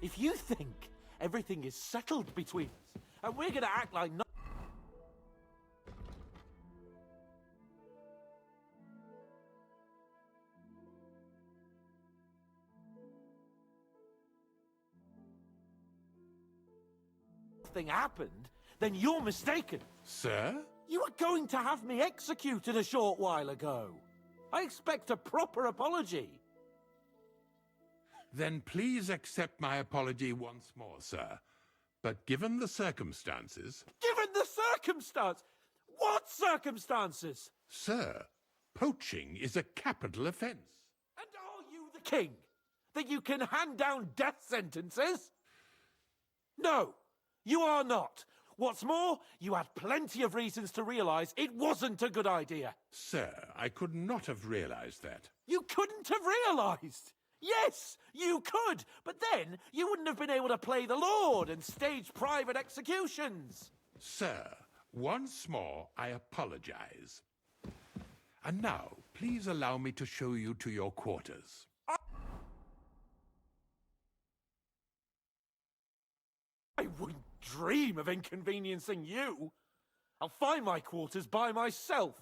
If you think everything is settled between us, and we're gonna act like nothing happened, then you're mistaken. Sir? You were going to have me executed a short while ago. I expect a proper apology. Then please accept my apology once more, sir. But given the circumstances... Given the circumstance? What circumstances? Sir, poaching is a capital offence. And are you the king? That you can hand down death sentences? No, you are not. What's more, you had plenty of reasons to realize it wasn't a good idea. Sir, I could not have realized that. You couldn't have realized? Yes, you could, but then you wouldn't have been able to play the Lord and stage private executions. Sir, once more I apologize. And now, please allow me to show you to your quarters. I wouldn't dream of inconveniencing you. I'll find my quarters by myself.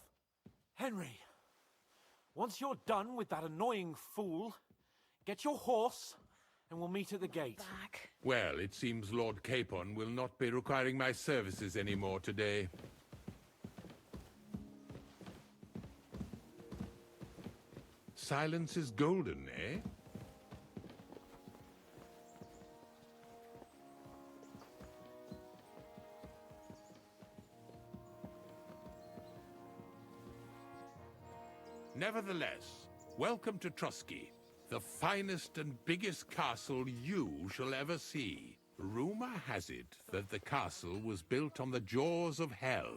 Henry, once you're done with that annoying fool, get your horse and we'll meet at the gate. Back. Well, it seems Lord Capon will not be requiring my services anymore today. Silence is golden, eh? Nevertheless, welcome to Trusky, the finest and biggest castle you shall ever see. Rumor has it that the castle was built on the jaws of hell,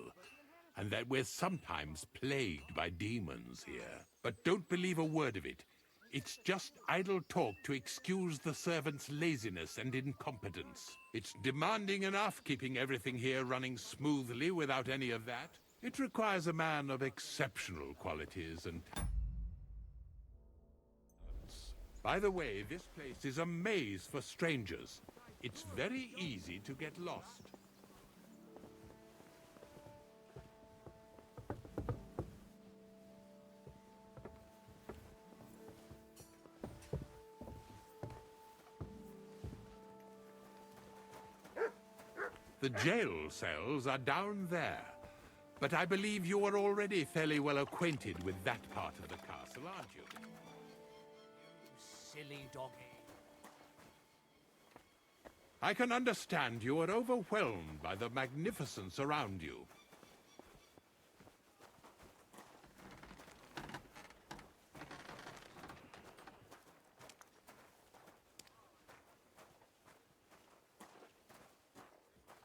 and that we're sometimes plagued by demons here. But don't believe a word of it. It's just idle talk to excuse the servants' laziness and incompetence. It's demanding enough keeping everything here running smoothly without any of that. It requires a man of exceptional qualities and talents. By the way, this place is a maze for strangers. It's very easy to get lost. The jail cells are down there. But I believe you are already fairly well acquainted with that part of the castle, aren't you? You silly doggy. I can understand you are overwhelmed by the magnificence around you.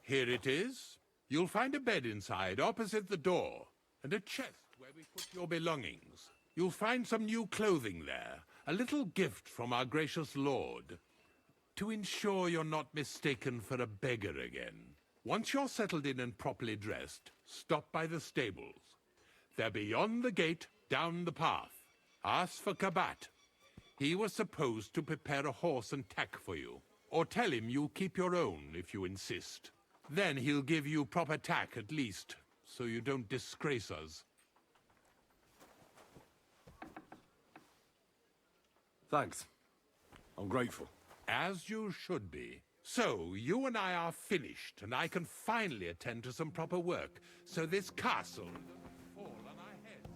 Here it is. You'll find a bed inside, opposite the door, and a chest where we put your belongings. You'll find some new clothing there, a little gift from our gracious lord, to ensure you're not mistaken for a beggar again. Once you're settled in and properly dressed, stop by the stables. They're beyond the gate, down the path. Ask for Kabat. He was supposed to prepare a horse and tack for you, or tell him you'll keep your own if you insist. Then he'll give you proper tack at least, so you don't disgrace us. Thanks. I'm grateful. As you should be. So, you and I are finished, and I can finally attend to some proper work, so this castle doesn't fall on our heads.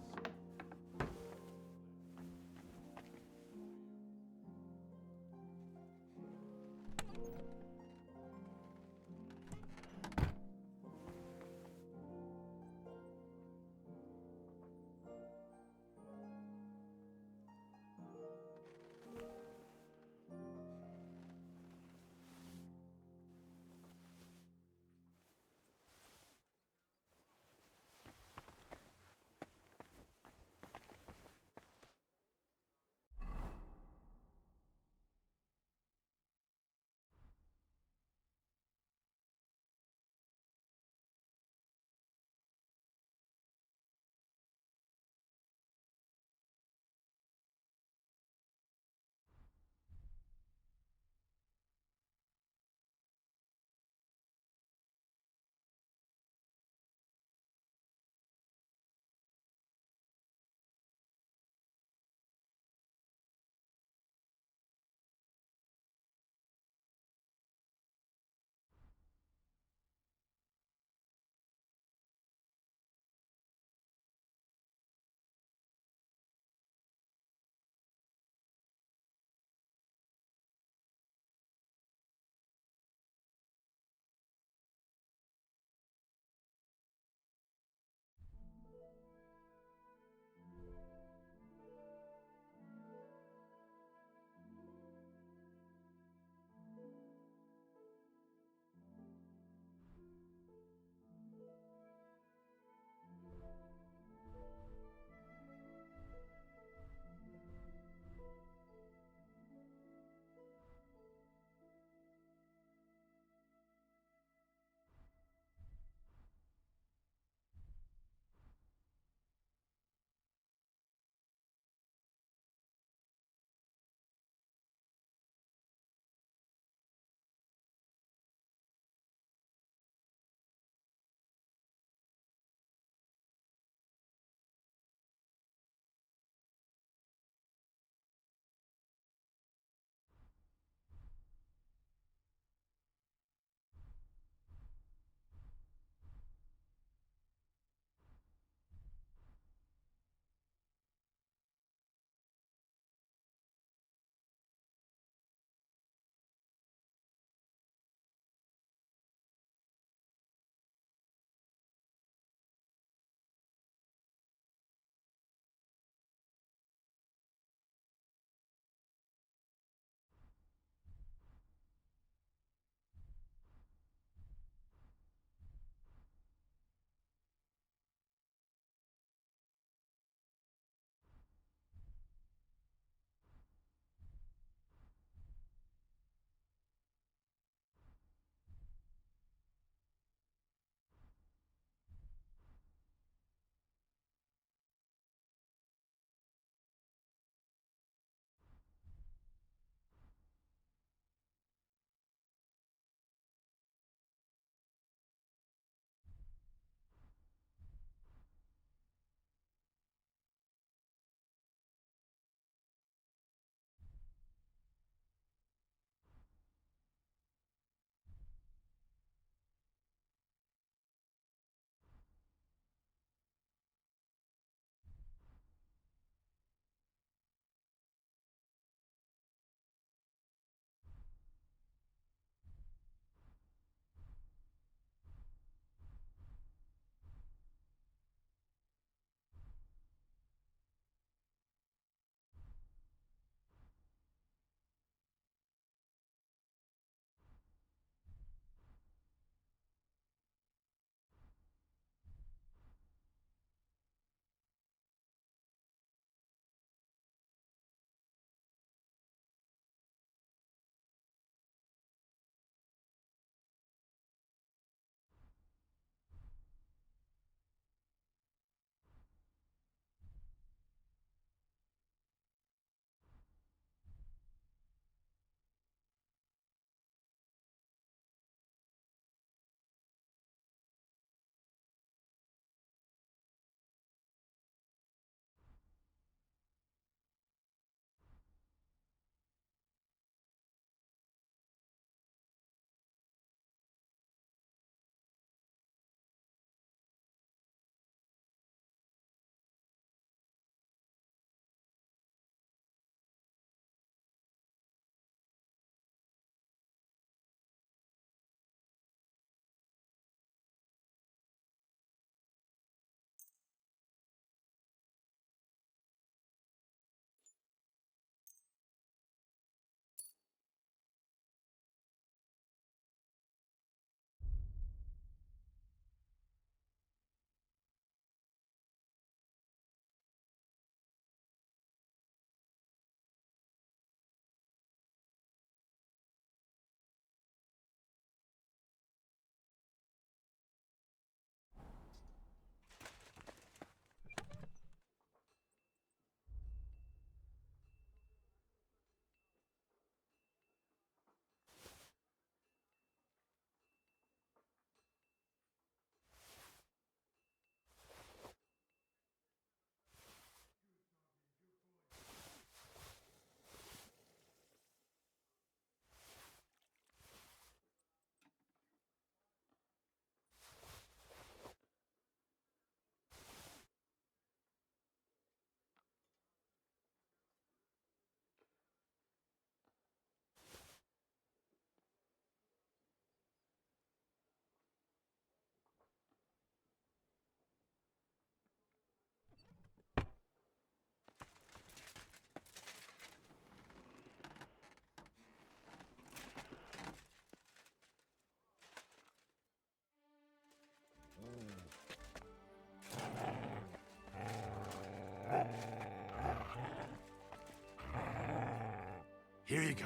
Here you go.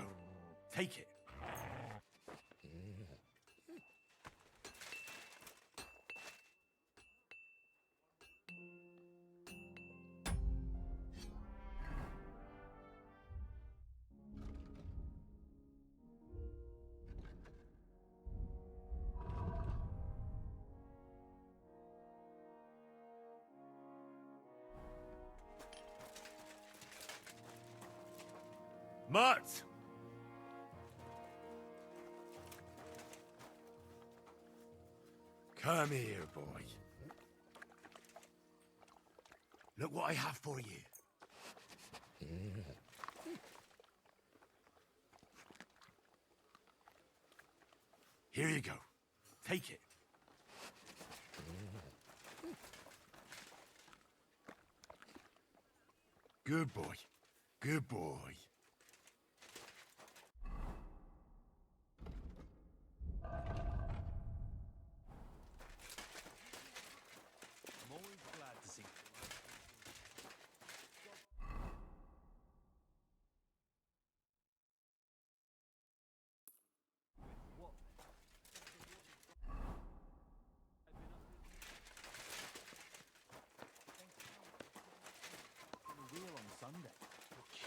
Take it. Mutt! Come here, boy. Look what I have for you. Here you go. Take it. Good boy. Good boy.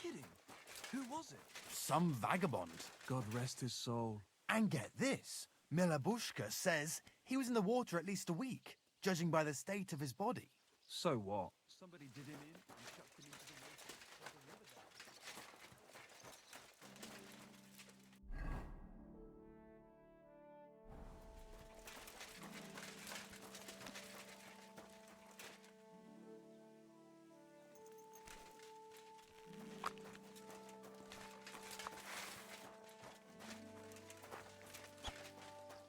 Kidding? Who was it? Some vagabond. God rest his soul. And get this, Milabushka says he was in the water at least a week, judging by the state of his body. So what? Somebody did him in and chucked him into the water.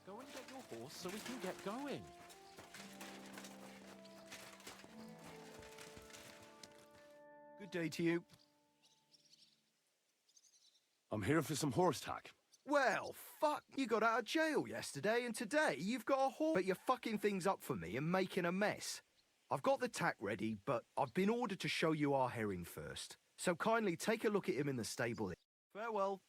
Go and get your horse so we can get going. Good day to you. I'm here for some horse tack. Well, fuck, you got out of jail yesterday, and today you've got a horse. But you're fucking things up for me and making a mess. I've got the tack ready, but I've been ordered to show you our herring first. So kindly take a look at him in the stable. Farewell.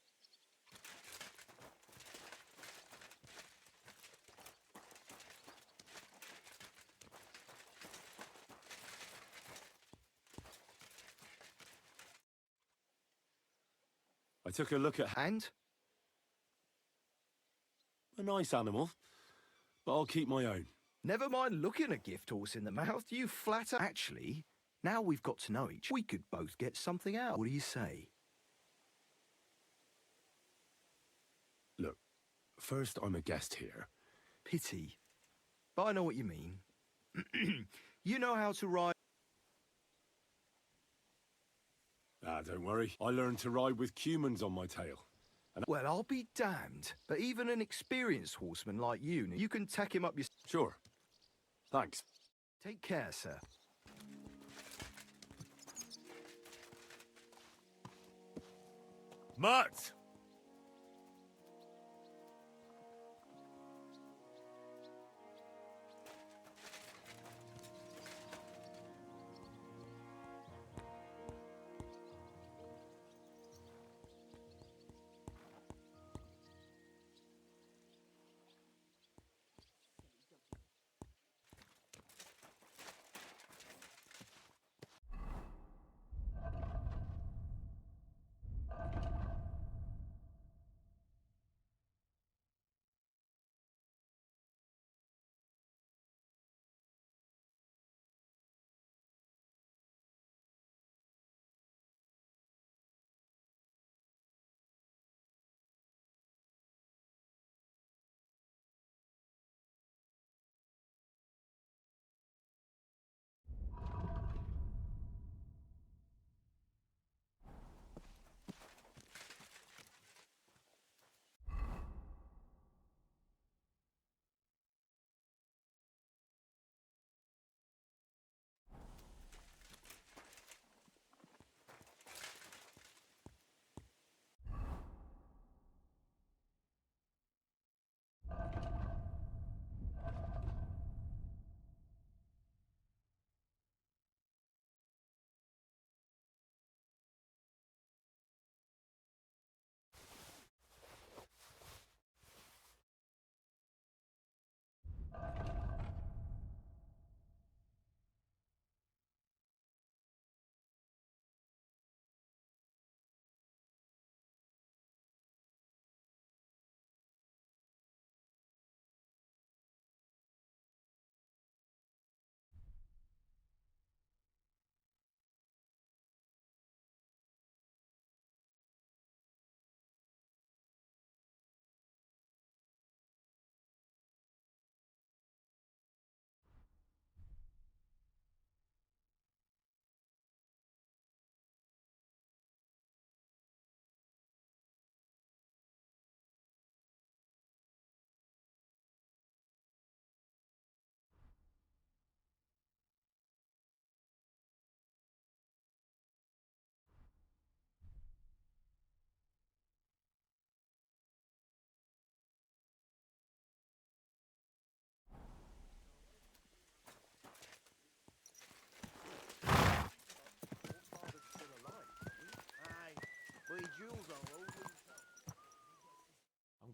I took a look at And? a nice animal, but I'll keep my own. Never mind looking a gift horse in the mouth, you flatter. Actually, now we've got to know each, we could both get something out. What do you say? Look, first I'm a guest here. Pity. But I know what you mean. You know how to ride. Ah, don't worry. I learned to ride with cumans on my tail. Well, I'll be damned. But even an experienced horseman like you can tack him up your... Sure. Thanks. Take care, sir. Mutt!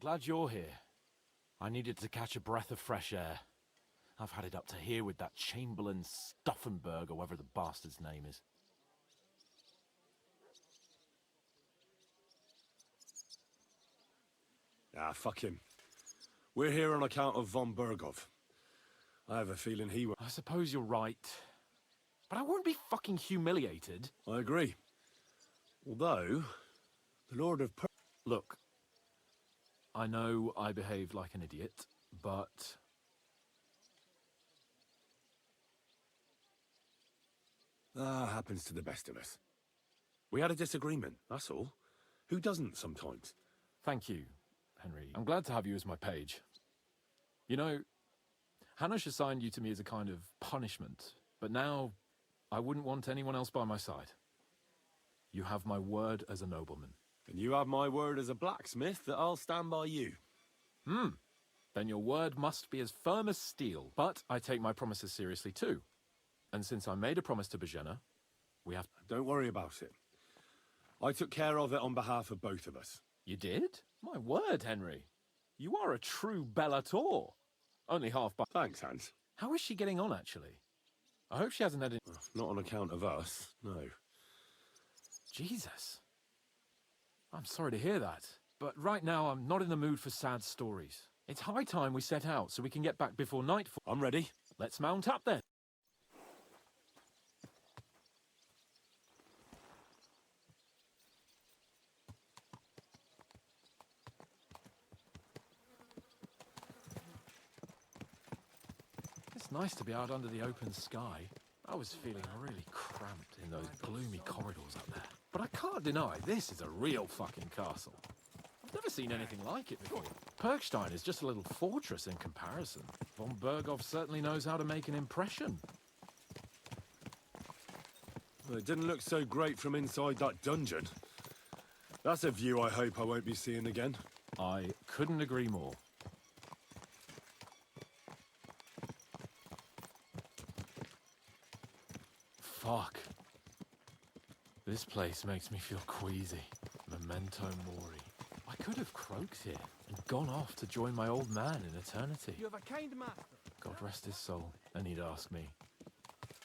Glad you're here. I needed to catch a breath of fresh air. I've had it up to here with that Chamberlain Stuffenberg, or whatever the bastard's name is. Ah, fuck him. We're here on account of von Bergov. I have a feeling he will. I suppose you're right. But I won't be fucking humiliated. I agree. Although, the Lord of Look, I know I behaved like an idiot, but... happens to the best of us. We had a disagreement, that's all. Who doesn't sometimes? Thank you, Henry. I'm glad to have you as my page. You know, Hanush assigned you to me as a kind of punishment, but now I wouldn't want anyone else by my side. You have my word as a nobleman. And you have my word as a blacksmith that I'll stand by you. Then your word must be as firm as steel. But I take my promises seriously too. And since I made a promise to Bajena, we have... Don't worry about it. I took care of it on behalf of both of us. You did? My word, Henry. You are a true Bellator. Only half by... Thanks, Hans. How is she getting on, actually? I hope she hasn't had any... Not on account of us, no. Jesus. I'm sorry to hear that. But right now, I'm not in the mood for sad stories. It's high time we set out so we can get back before nightfall. I'm ready. Let's mount up then. It's nice to be out under the open sky. I was feeling really cramped in those gloomy corridors up there. But I can't deny, this is a real fucking castle. I've never seen anything like it before. Perkstein is just a little fortress in comparison. Von Bergov certainly knows how to make an impression. Well, it didn't look so great from inside that dungeon. That's a view I hope I won't be seeing again. I couldn't agree more. Fuck. This place makes me feel queasy. Memento mori. I could have croaked here and gone off to join my old man in eternity. You have a kind master. God rest his soul. And he'd ask me,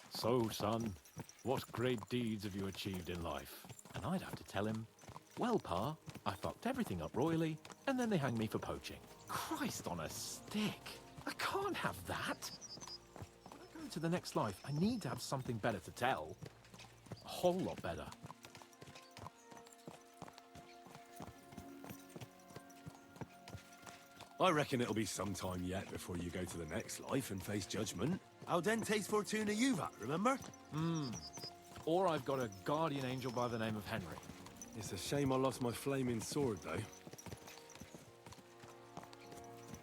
"So, son, what great deeds have you achieved in life?" And I'd have to tell him, "Well, Pa, I fucked everything up royally, and then they hanged me for poaching." Christ on a stick. I can't have that. When I go into the next life, I need to have something better to tell. A whole lot better. I reckon it'll be some time yet before you go to the next life and face judgment. Audentes fortuna juvat, remember? Or I've got a guardian angel by the name of Henry. It's a shame I lost my flaming sword, though.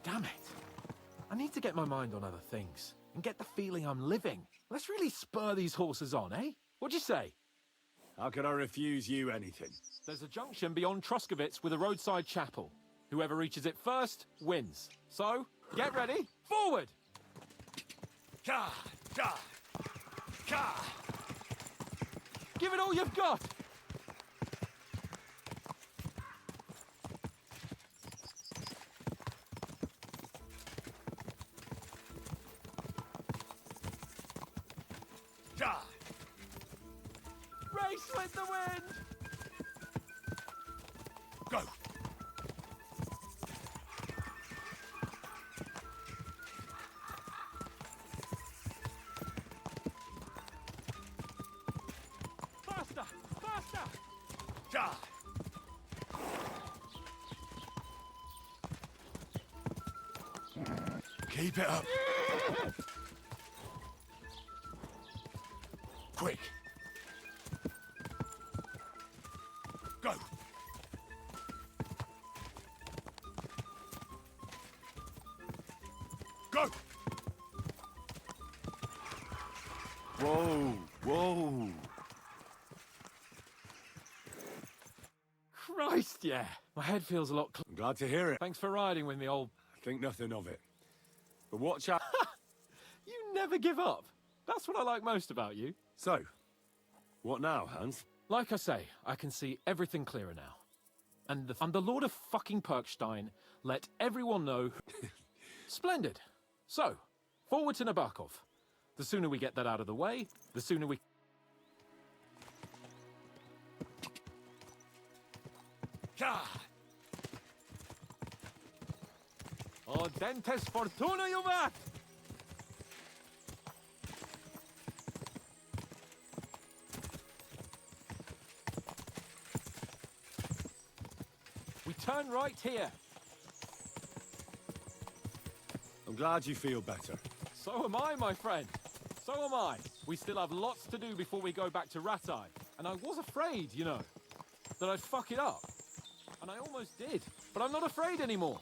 Damn it. I need to get my mind on other things and get the feeling I'm living. Let's really spur these horses on, eh? What'd you say? How could I refuse you anything? There's a junction beyond Truskovitz with a roadside chapel. Whoever reaches it first wins. So, get ready. Forward! Ka! Ka! Ka! Give it all you've got! Ka! Race with the wind! Go! Faster! Faster! Ka! Keep it up. Quick. Go. Go. Whoa, whoa. Christ, yeah. My head feels a lot I'm glad to hear it. Thanks for riding with me, old... Think nothing of it. But watch out. You never give up. That's what I like most about you. So, what now, Hans? Like I say, I can see everything clearer now. And the Lord of fucking Perkstein let everyone know. Splendid. So, forward to Nabokov. The sooner we get that out of the way, the sooner we... O dentes fortuna juvat! We turn right here. I'm glad you feel better. So am I, my friend. So am I. We still have lots to do before we go back to Ratai. And I was afraid, you know, that I'd fuck it up. And I almost did. But I'm not afraid anymore.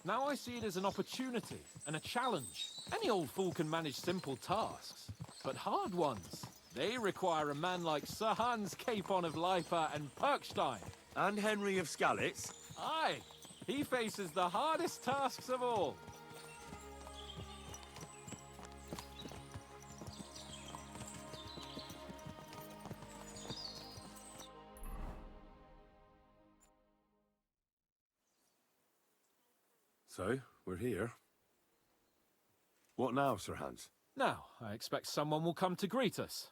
Now I see it as an opportunity and a challenge. Any old fool can manage simple tasks. But hard ones, they require a man like Sir Hans Capon of Lipa and Perkstein. And Henry of Skalitz. Aye, he faces the hardest tasks of all. So, we're here. What now, Sir Hans? Now, I expect someone will come to greet us.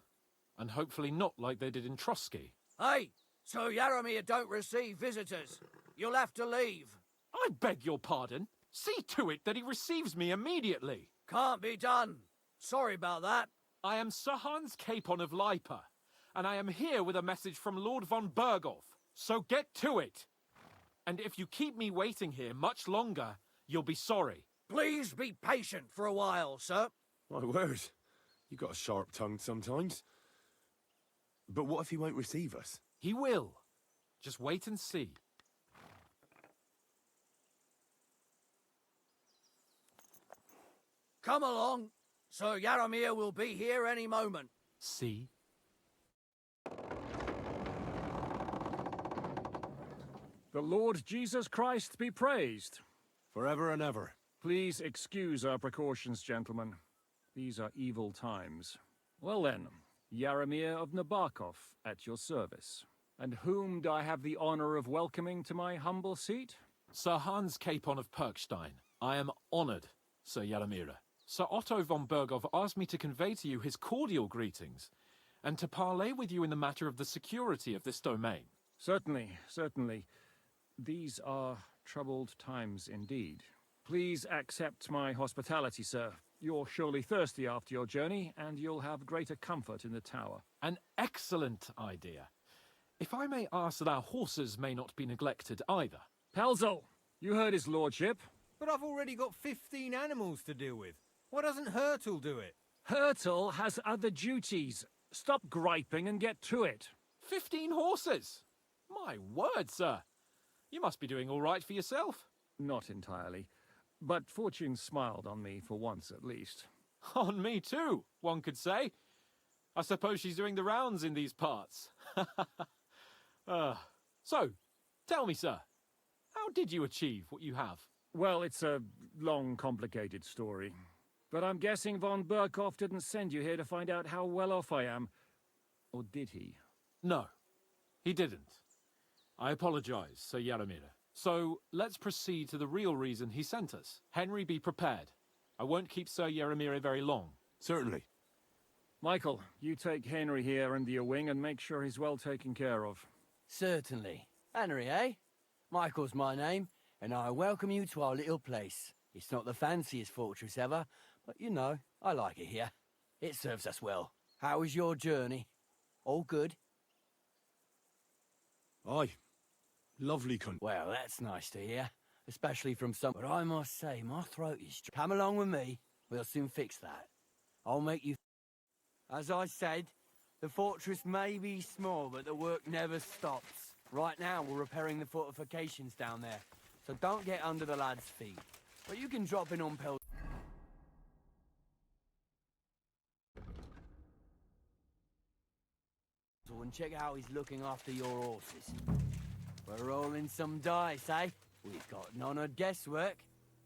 And hopefully not like they did in Trotsky. Hey, so Yaramir don't receive visitors. You'll have to leave. I beg your pardon. See to it that he receives me immediately. Can't be done. Sorry about that. I am Sir Hans Capon of Lipa, and I am here with a message from Lord von Berghoff. So get to it. And if you keep me waiting here much longer, you'll be sorry. Please be patient for a while, sir. My word. You got a sharp tongue sometimes. But what if he won't receive us? He will. Just wait and see. Come along. Sir Yaramir will be here any moment. See? The Lord Jesus Christ be praised. Forever and ever. Please excuse our precautions, gentlemen. These are evil times. Well then, Yaramir of Nabokov, at your service. And whom do I have the honor of welcoming to my humble seat? Sir Hans Capon of Perkstein. I am honored, Sir Yaramir. Sir Otto von Berghoff asked me to convey to you his cordial greetings, and to parley with you in the matter of the security of this domain. Certainly, certainly. These are troubled times indeed. Please accept my hospitality, sir. You're surely thirsty after your journey, and you'll have greater comfort in the tower. An excellent idea. If I may ask that our horses may not be neglected either. Pelzel, you heard his lordship. But I've already got 15 animals to deal with. Why doesn't Hurtle do it? Hurtle has other duties. Stop griping and get to it. 15 horses? My word, sir. You must be doing all right for yourself. Not entirely. But fortune smiled on me for once at least. On me too, one could say. I suppose she's doing the rounds in these parts. So, tell me, sir, how did you achieve what you have? Well, it's a long, complicated story. But I'm guessing von Berghoff didn't send you here to find out how well off I am. Or did he? No, he didn't. I apologize, Sir Yaramir. So, let's proceed to the real reason he sent us. Henry, be prepared. I won't keep Sir Yaramir very long. Certainly. Michael, you take Henry here under your wing and make sure he's well taken care of. Certainly. Henry, eh? Michael's my name, and I welcome you to our little place. It's not the fanciest fortress ever, but you know, I like it here. It serves us well. How was your journey? All good? Aye. Lovely country. Well, that's nice to hear, especially from some... But I must say, my throat is... Come along with me. We'll soon fix that. I'll make you... As I said, the fortress may be small, but the work never stops. Right now, we're repairing the fortifications down there, so don't get under the lad's feet. But you can drop in on Pel... and check how he's looking after your horses. We're rolling some dice, eh? We've got none of guesswork,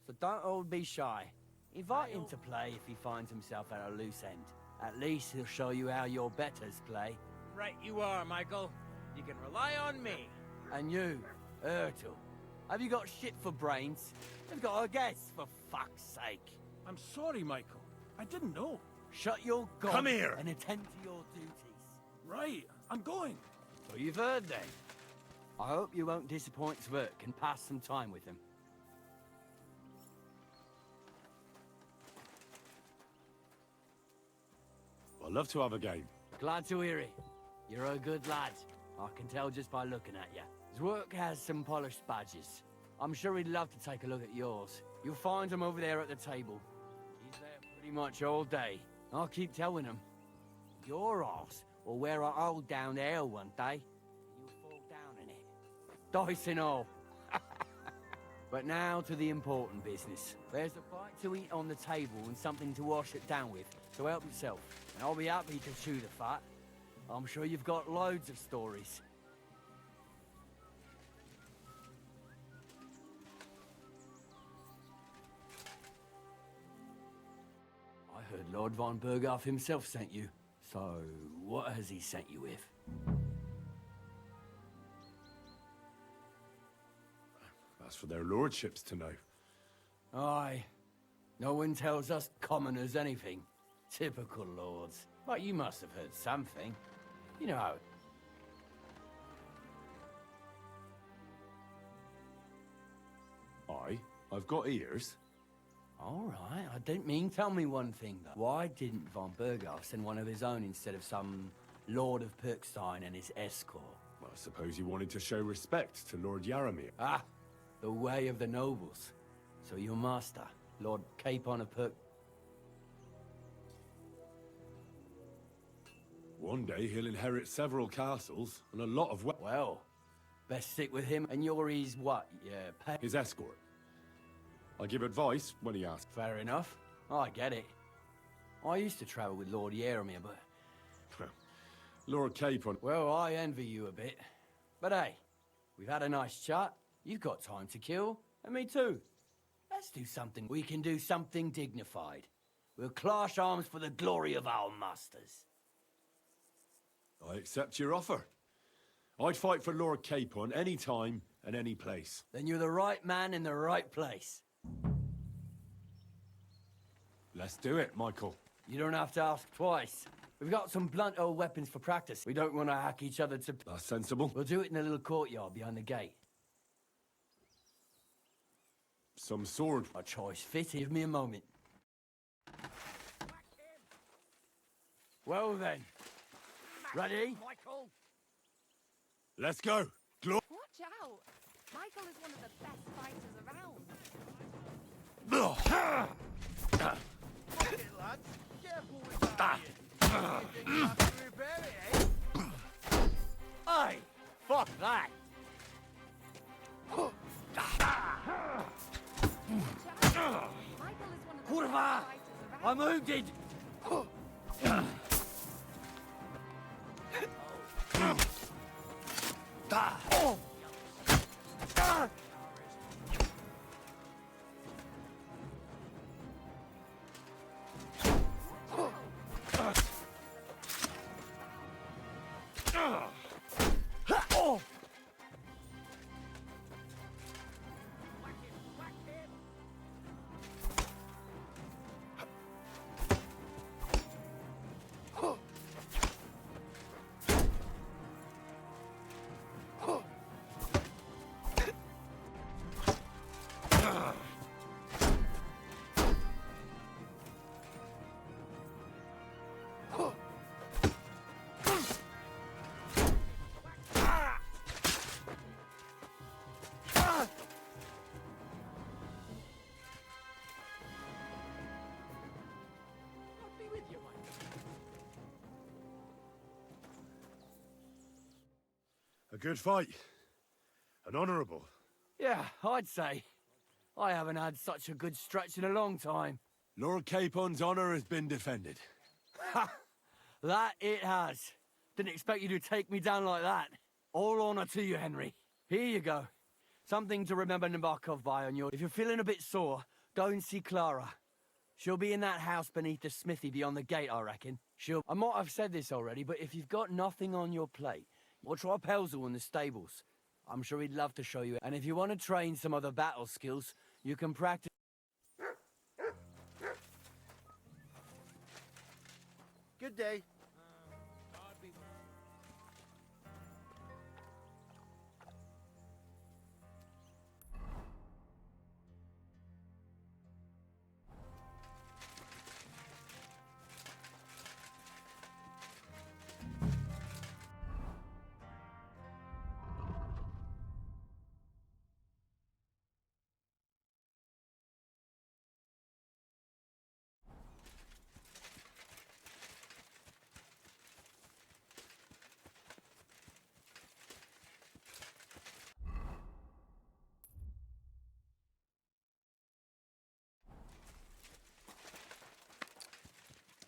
so don't all be shy. Invite him to play if he finds himself at a loose end. At least he'll show you how your betters play. Right you are, Michael. You can rely on me. And you, Ertl, have you got shit for brains? You've got a guess, for fuck's sake. I'm sorry, Michael. I didn't know. Shut your gob Come here. and attend to your duties. Right, I'm going. So you've heard then. I hope you won't disappoint Sverk and pass some time with him. I'd love to have a game. Glad to hear it. You're a good lad. I can tell just by looking at you. His work has some polished badges. I'm sure he'd love to take a look at yours. You'll find him over there at the table. He's there pretty much all day. I'll keep telling him. Your arse will wear a hole down there one day. You'll fall down in it. Dice and all. But now to the important business. There's a bite to eat on the table and something to wash it down with, so help yourself. And I'll be happy to chew the fat. I'm sure you've got loads of stories. I heard Lord von Berghoff himself sent you. So, what has he sent you with? That's for their lordships to know. Aye. No one tells us commoners anything. Typical lords. But you must have heard something. You know how... I've got ears. All right, I didn't mean tell me one thing, though. Why didn't von Berghoff send one of his own instead of some Lord of Perkstein and his escort? Well, I suppose he wanted to show respect to Lord Yaramir. Ah, the way of the nobles. So your master, Lord Capon of Perk... One day he'll inherit several castles and a lot of Well, best stick with him, and you're his what? Yeah, his escort. I give advice when he asks. Fair enough. I get it. I used to travel with Lord Yaramir, but... Lord Capon. Well, I envy you a bit. But hey, we've had a nice chat. You've got time to kill, and me too. Let's do something. We can do something dignified. We'll clash arms for the glory of our masters. I accept your offer. I'd fight for Lord Capon any time and any place. Then you're the right man in the right place. Let's do it, Michael. You don't have to ask twice. We've got some blunt old weapons for practice. We don't want to hack each other to... That's sensible. We'll do it in the little courtyard behind the gate. Some sword. A choice fit. Give me a moment. Well then. Ready? Michael! Let's go. Watch out! Michael is one of the best fighters around. Okay, lads. Careful with that. You think you have to repair it, eh? Aye! Fuck that! Michael is one of the Kurva! best fighters around. I'm wounded! A good fight. An honourable. Yeah, I'd say. I haven't had such a good stretch in a long time. Lord Capon's honour has been defended. Ha! That it has. Didn't expect you to take me down like that. All honour to you, Henry. Here you go. Something to remember Nabokov by on your... If you're feeling a bit sore, go and see Clara. She'll be in that house beneath the smithy beyond the gate, I reckon. I might have said this already, but if you've got nothing on your plate, or try Pelzel in the stables. I'm sure he'd love to show you. And if you want to train some other battle skills, you can practice. Good day.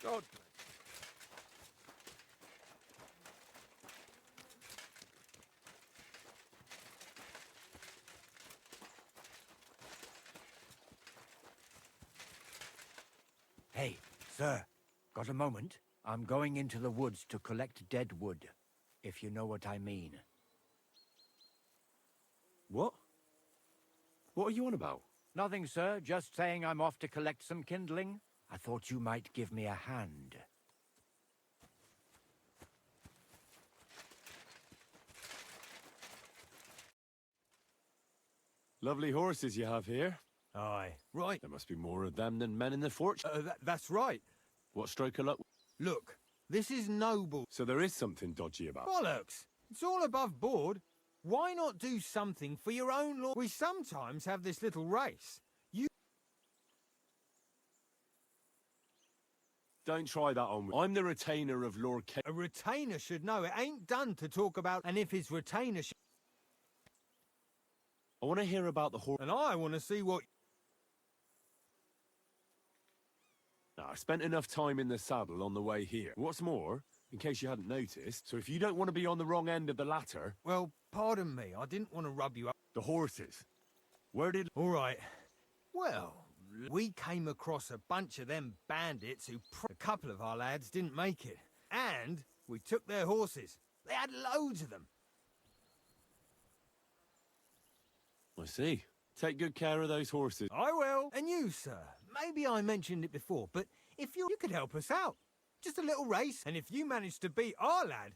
God. Hey, sir, got a moment? I'm going into the woods to collect dead wood, if you know what I mean. What? What are you on about? Nothing, sir. Just saying I'm off to collect some kindling. I thought you might give me a hand. Lovely horses you have here. Aye. Right. There must be more of them than men in the fort. That's right. What stroke of luck? Look, this is noble. So there is something dodgy about it. Bollocks! It's all above board. Why not do something for your own law? We sometimes have this little race. You Don't try that on me. I'm the retainer of Lord K. A retainer should know. It ain't done to talk about, and if his retainer I want to hear about the horse. and I want to see what... I spent enough time in the saddle on the way here. What's more, in case you hadn't noticed, so if you don't want to be on the wrong end of the ladder... Well, pardon me, I didn't want to rub you up. The horses. Where did... All right. Well, we came across a bunch of them bandits who... A couple of our lads didn't make it. And we took their horses. They had loads of them. I see. Take good care of those horses. I will. And you, sir. Maybe I mentioned it before, but if you could help us out. Just a little race, and if you manage to beat our lad...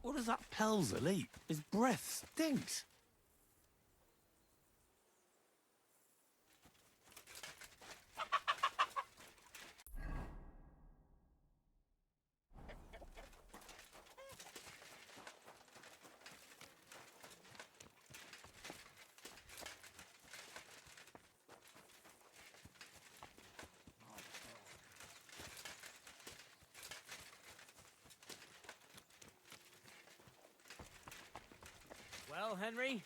What does that Pelzer eat? His breath stinks. Well, Henry?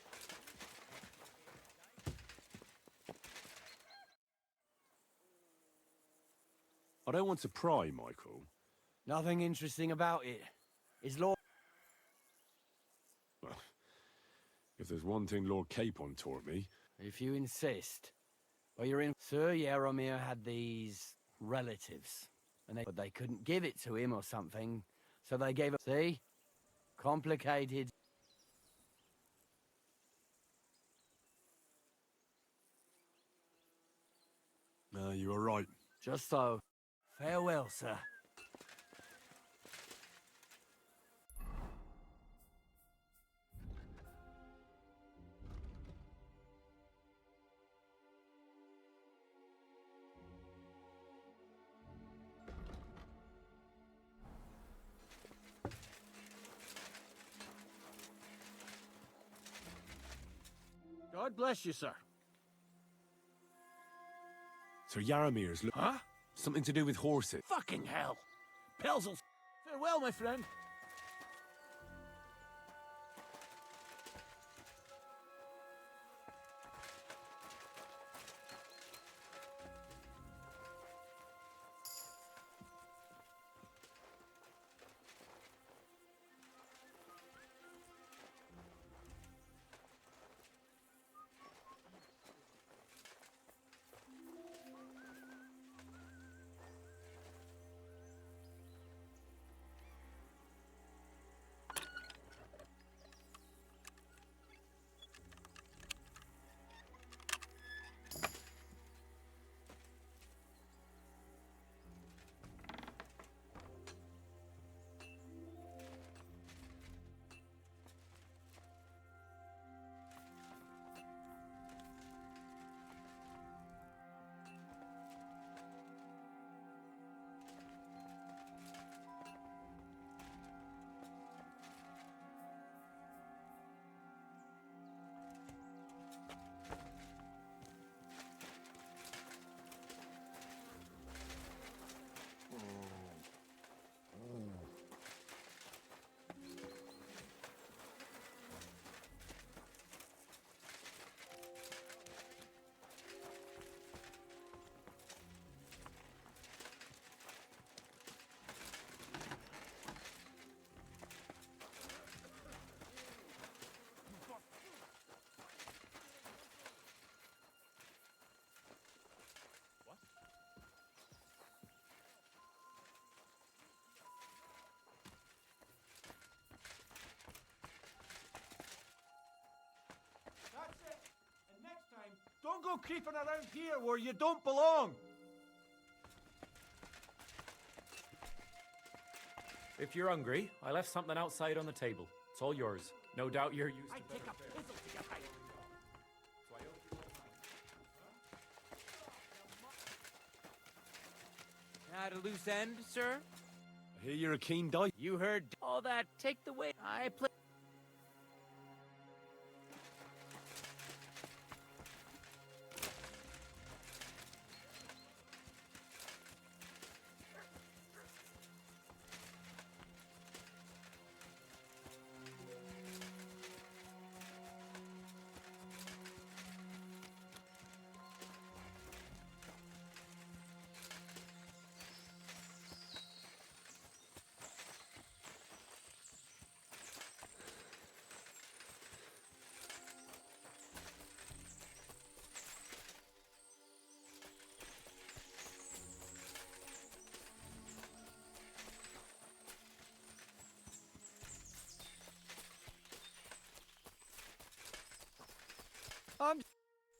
I don't want to pry, Michael. Nothing interesting about it. Is Lord... Well, if there's one thing Lord Capon taught me... If you insist. Well, you're in... Sir Yaromir had these relatives. But they couldn't give it to him or something. So they gave it... See? Complicated. You were right. Just so. Farewell, sir. God bless you, sir. Sir Yaramir's look. Huh? Something to do with horses. Fucking hell. Pelzel. Farewell, my friend. That's it. And next time, don't go creeping around here where you don't belong. If you're hungry, I left something outside on the table. It's all yours. No doubt you're used to I'd take a pizzle to get right. At a loose end, sir? I hear you're a keen dice. You heard all that. Take the way. I play.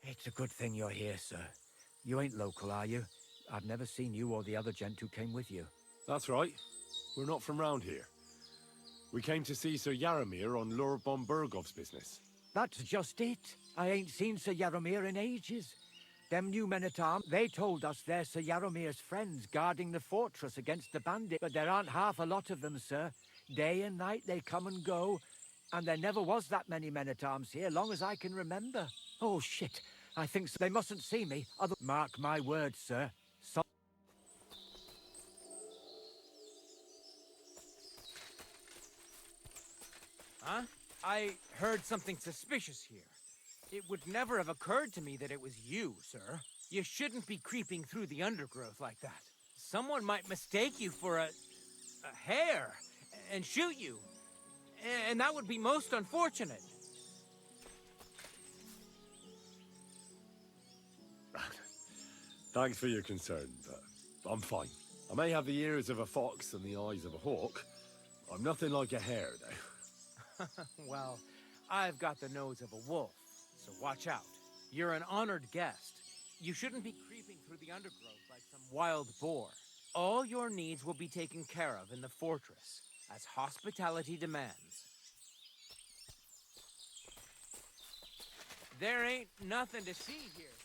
It's a good thing you're here, sir. You ain't local, are you? I've never seen you or the other gent who came with you. That's right. We're not from round here. We came to see Sir Yaramir on Lord von Bergov's business. That's just it. I ain't seen Sir Yaromir in ages. Them new men-at-arms, they told us they're Sir Yaromir's friends guarding the fortress against the bandits. But there aren't half a lot of them, sir. Day and night they come and go. And there never was that many men-at-arms here, long as I can remember. Oh, shit. I think so. They mustn't see me. Mark my words, sir. Huh? I heard something suspicious here. It would never have occurred to me that it was you, sir. You shouldn't be creeping through the undergrowth like that. Someone might mistake you for a hare and shoot you. And that would be most unfortunate. Thanks for your concern, but I'm fine. I may have the ears of a fox and the eyes of a hawk. I'm nothing like a hare, though. Well, I've got the nose of a wolf, so watch out. You're an honored guest. You shouldn't be creeping through the undergrowth like some wild boar. All your needs will be taken care of in the fortress, as hospitality demands. There ain't nothing to see here, sir.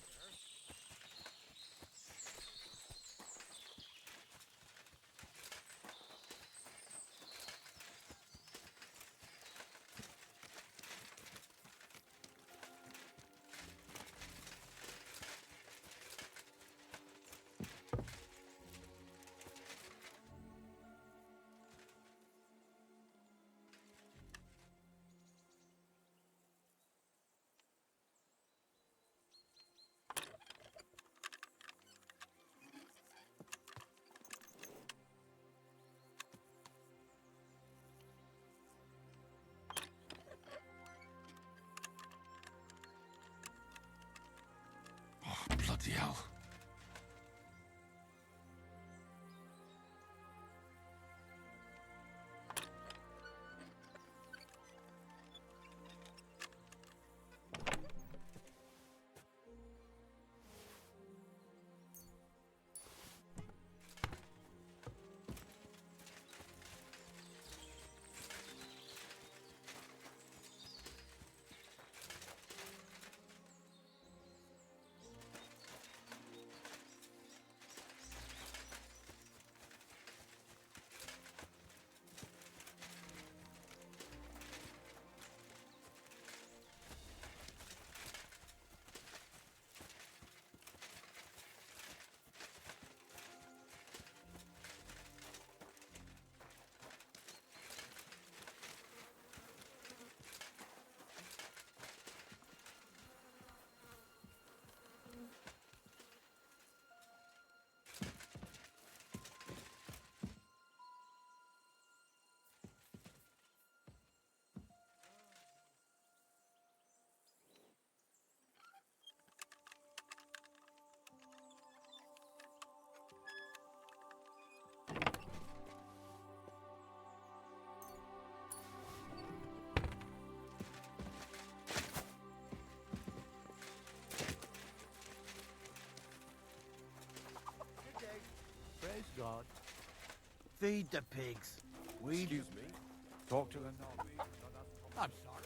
God. Feed the pigs. We Excuse me. Talk to them now. I'm sorry.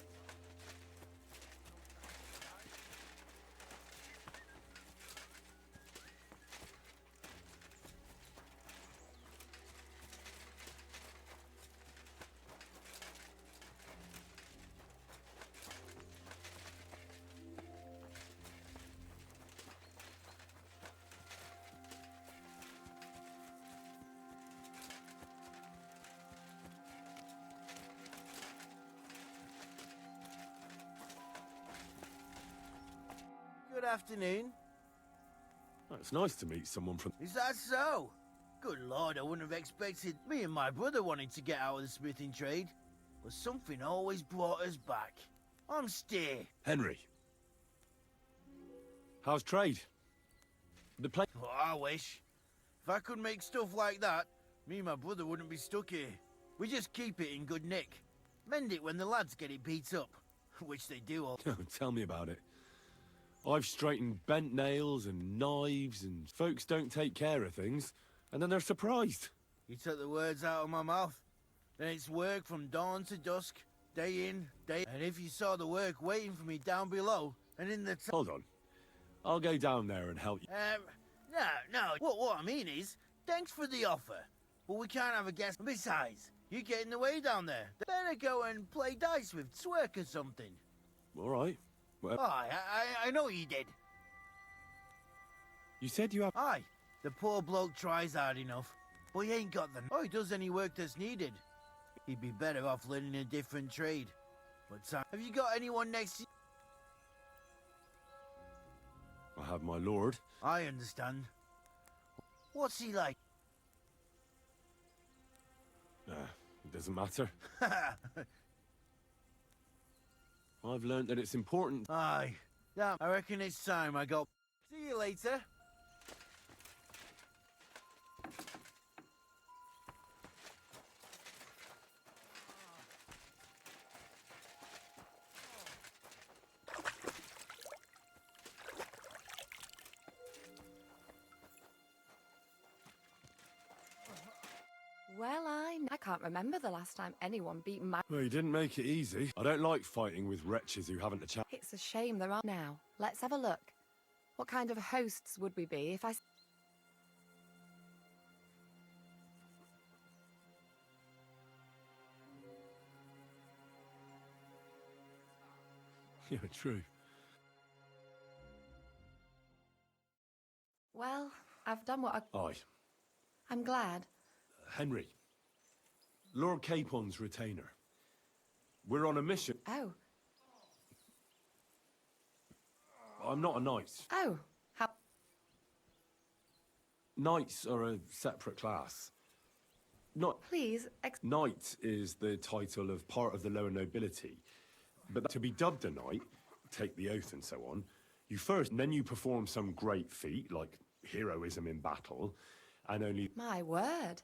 Good afternoon. Oh, it's nice to meet someone from... Is that so? Good lord, I wouldn't have expected me and my brother wanting to get out of the smithing trade. But something always brought us back. I'm Steer. Henry. How's trade? The place... Oh, I wish. If I could make stuff like that, me and my brother wouldn't be stuck here. We just keep it in good nick. Mend it when the lads get it beat up. Which they do all. Tell me about it. I've straightened bent nails and knives, and folks don't take care of things, and then they're surprised. You took the words out of my mouth. Then it's work from dawn to dusk, day in, day... And if you saw the work waiting for me down below, and in the... Hold on. I'll go down there and help you. No. What I mean is, thanks for the offer, but we can't have a guest. Besides, you get in the way down there. Better go and play dice with Twerk or something. All right. Well, Aye, I know you did. you said you have... Aye, the poor bloke tries hard enough, but he ain't got the... Oh, he does any work that's needed. He'd be better off learning a different trade. But have you got anyone next to... I have my lord. I understand. What's he like? It doesn't matter. I've learned that it's important... Aye. Yeah, I reckon it's time I got... See you later. Well, I can't remember the last time anyone beat my... Well, you didn't make it easy. I don't like fighting with wretches who haven't a chance. It's a shame there aren't now. Let's have a look. What kind of hosts would we be if I... Yeah, true. Well, I've done what I... Aye. I'm glad. Henry. Lord Capon's retainer. We're on a mission. Oh. I'm not a knight. Oh. How... Knights are a separate class. Not... Please, Knight is the title of part of the lower nobility. But to be dubbed a knight, take the oath and so on, you first, and then you perform some great feat, like heroism in battle, and only... My word.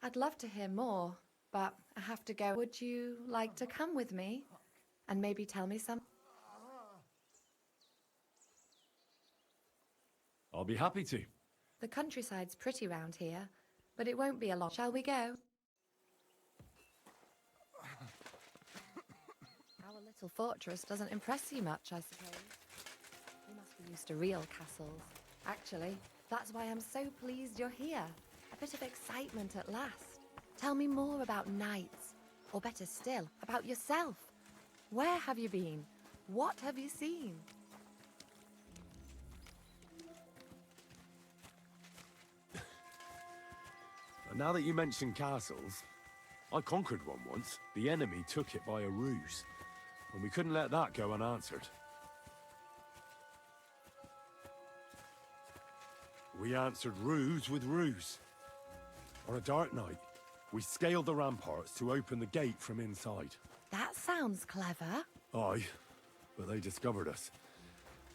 I'd love to hear more, but I have to go. Would you like to come with me? And maybe tell me some... I'll be happy to. The countryside's pretty round here, but it won't be a long... Shall we go? Our little fortress doesn't impress you much, I suppose. You must be used to real castles. Actually, that's why I'm so pleased you're here. A bit of excitement at last. Tell me more about knights, or better still, about yourself. Where have you been? What have you seen? And now that you mention castles, I conquered one once. The enemy took it by a ruse, and we couldn't let that go unanswered. We answered ruse with ruse. On a dark night, we scaled the ramparts to open the gate from inside. That sounds clever. Aye, but they discovered us,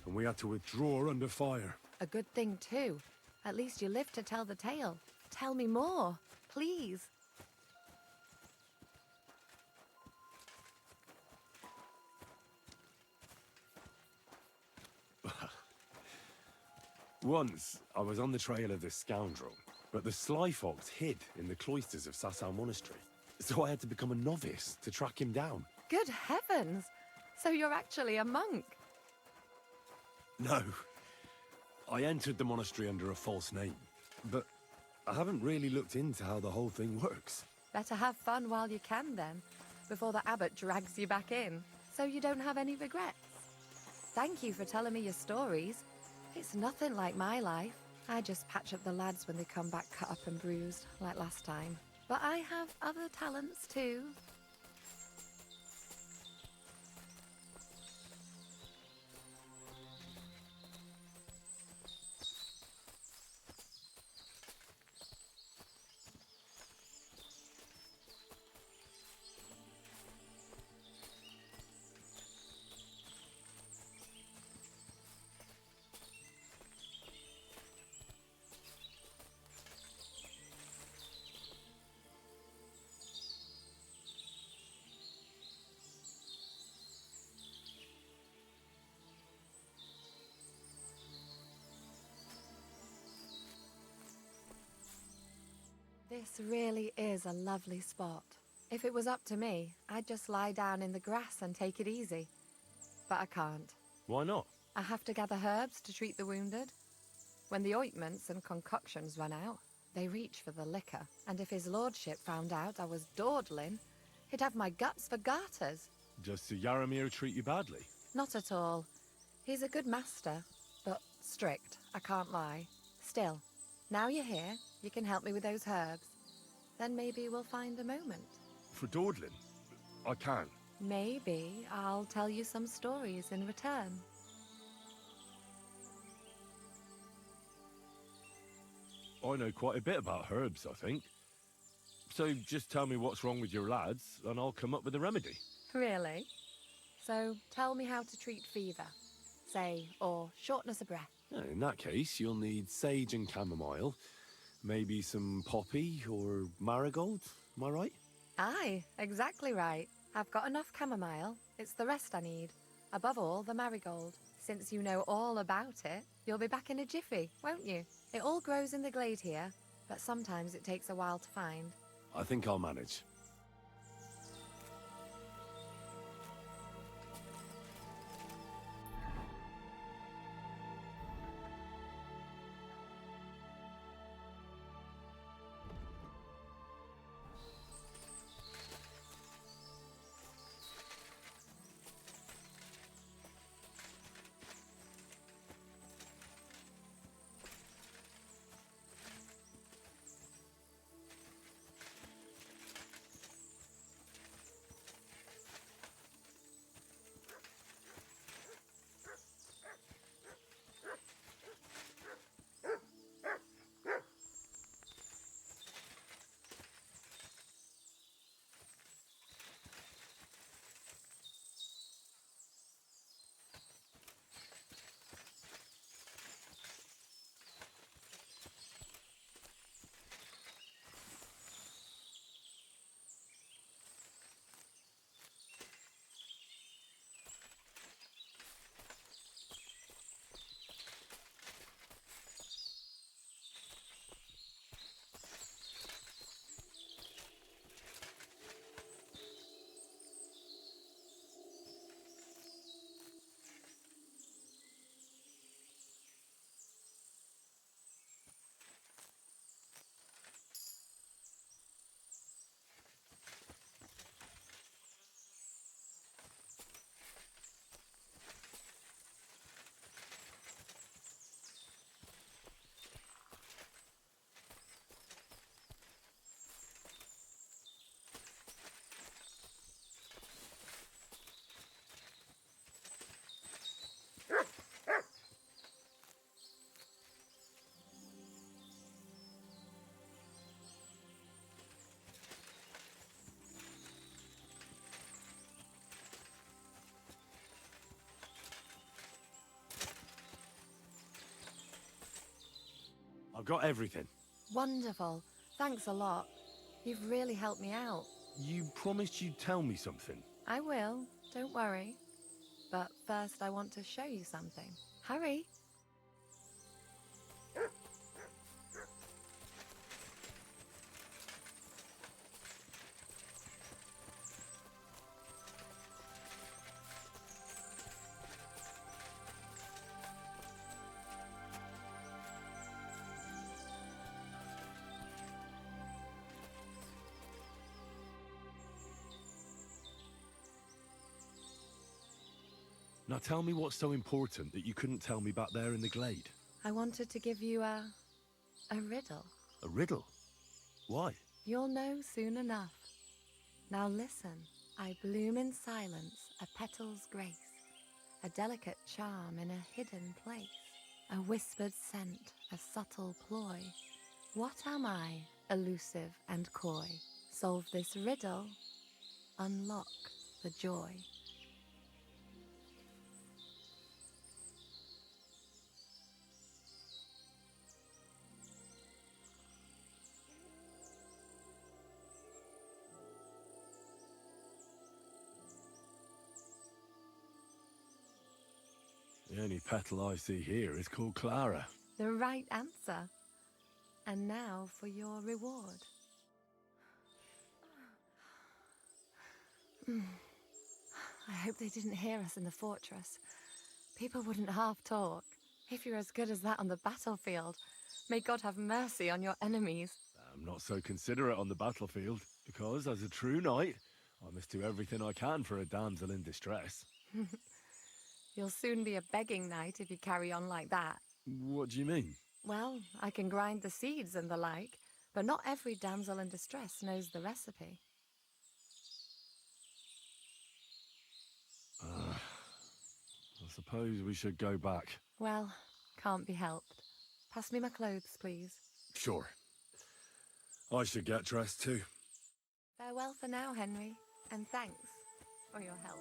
and we had to withdraw under fire. A good thing, too. At least you lived to tell the tale. Tell me more, please. Once, I was on the trail of this scoundrel, But the sly fox hid in the cloisters of Sasau Monastery. So I had to become a novice to track him down. Good heavens! So you're actually a monk? No. I entered the monastery under a false name. But I haven't really looked into how the whole thing works. Better have fun while you can then, before the abbot drags you back in, so you don't have any regrets. Thank you for telling me your stories. It's nothing like my life. I just patch up the lads when they come back cut up and bruised, like last time. But I have other talents too. This really is a lovely spot. If it was up to me, I'd just lie down in the grass and take it easy. But I can't. Why not? I have to gather herbs to treat the wounded. When the ointments and concoctions run out, they reach for the liquor. And if his lordship found out I was dawdling, he'd have my guts for garters. Does Sir Yaramir treat you badly? Not at all. He's a good master, but strict, I can't lie. Still, now you're here, you can help me with those herbs. Then maybe we'll find a moment. For dawdling? I can. Maybe I'll tell you some stories in return. I know quite a bit about herbs, I think. So just tell me what's wrong with your lads, and I'll come up with a remedy. Really? So tell me how to treat fever, say, or shortness of breath. In that case, you'll need sage and chamomile, maybe some poppy or marigold, am I right? Aye, exactly right. I've got enough chamomile. It's the rest I need. Above all, the marigold. Since you know all about it, you'll be back in a jiffy, won't you? It all grows in the glade here, but sometimes it takes a while to find. I think I'll manage. I've got everything. Wonderful. Thanks a lot. You've really helped me out. You promised you'd tell me something. I will. Don't worry. But first I want to show you something. Hurry. Now tell me what's so important that you couldn't tell me back there in the glade. I wanted to give you a riddle. A riddle? Why? You'll know soon enough. Now listen. I bloom in silence, a petal's grace, a delicate charm in a hidden place, a whispered scent, a subtle ploy. What am I, elusive and coy? Solve this riddle, unlock the joy. The only petal I see here is called Clara. The right answer. And now for your reward. I hope they didn't hear us in the fortress. People wouldn't half talk. If you're as good as that on the battlefield, may God have mercy on your enemies. I'm not so considerate on the battlefield, because as a true knight, I must do everything I can for a damsel in distress. You'll soon be a begging knight if you carry on like that. What do you mean? Well, I can grind the seeds and the like, but not every damsel in distress knows the recipe. I suppose we should go back. Well, can't be helped. Pass me my clothes, please. Sure. I should get dressed too. Farewell for now, Henry, and thanks for your help.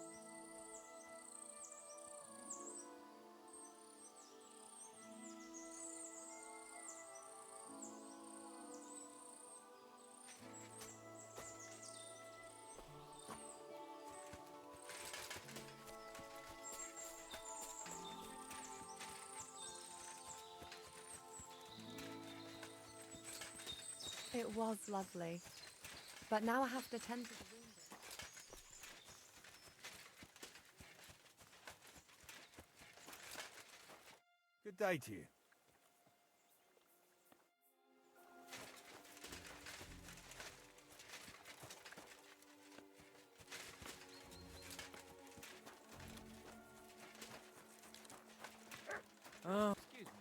It was lovely, but now I have to tend to the wounded. Good day to you. Oh, excuse me.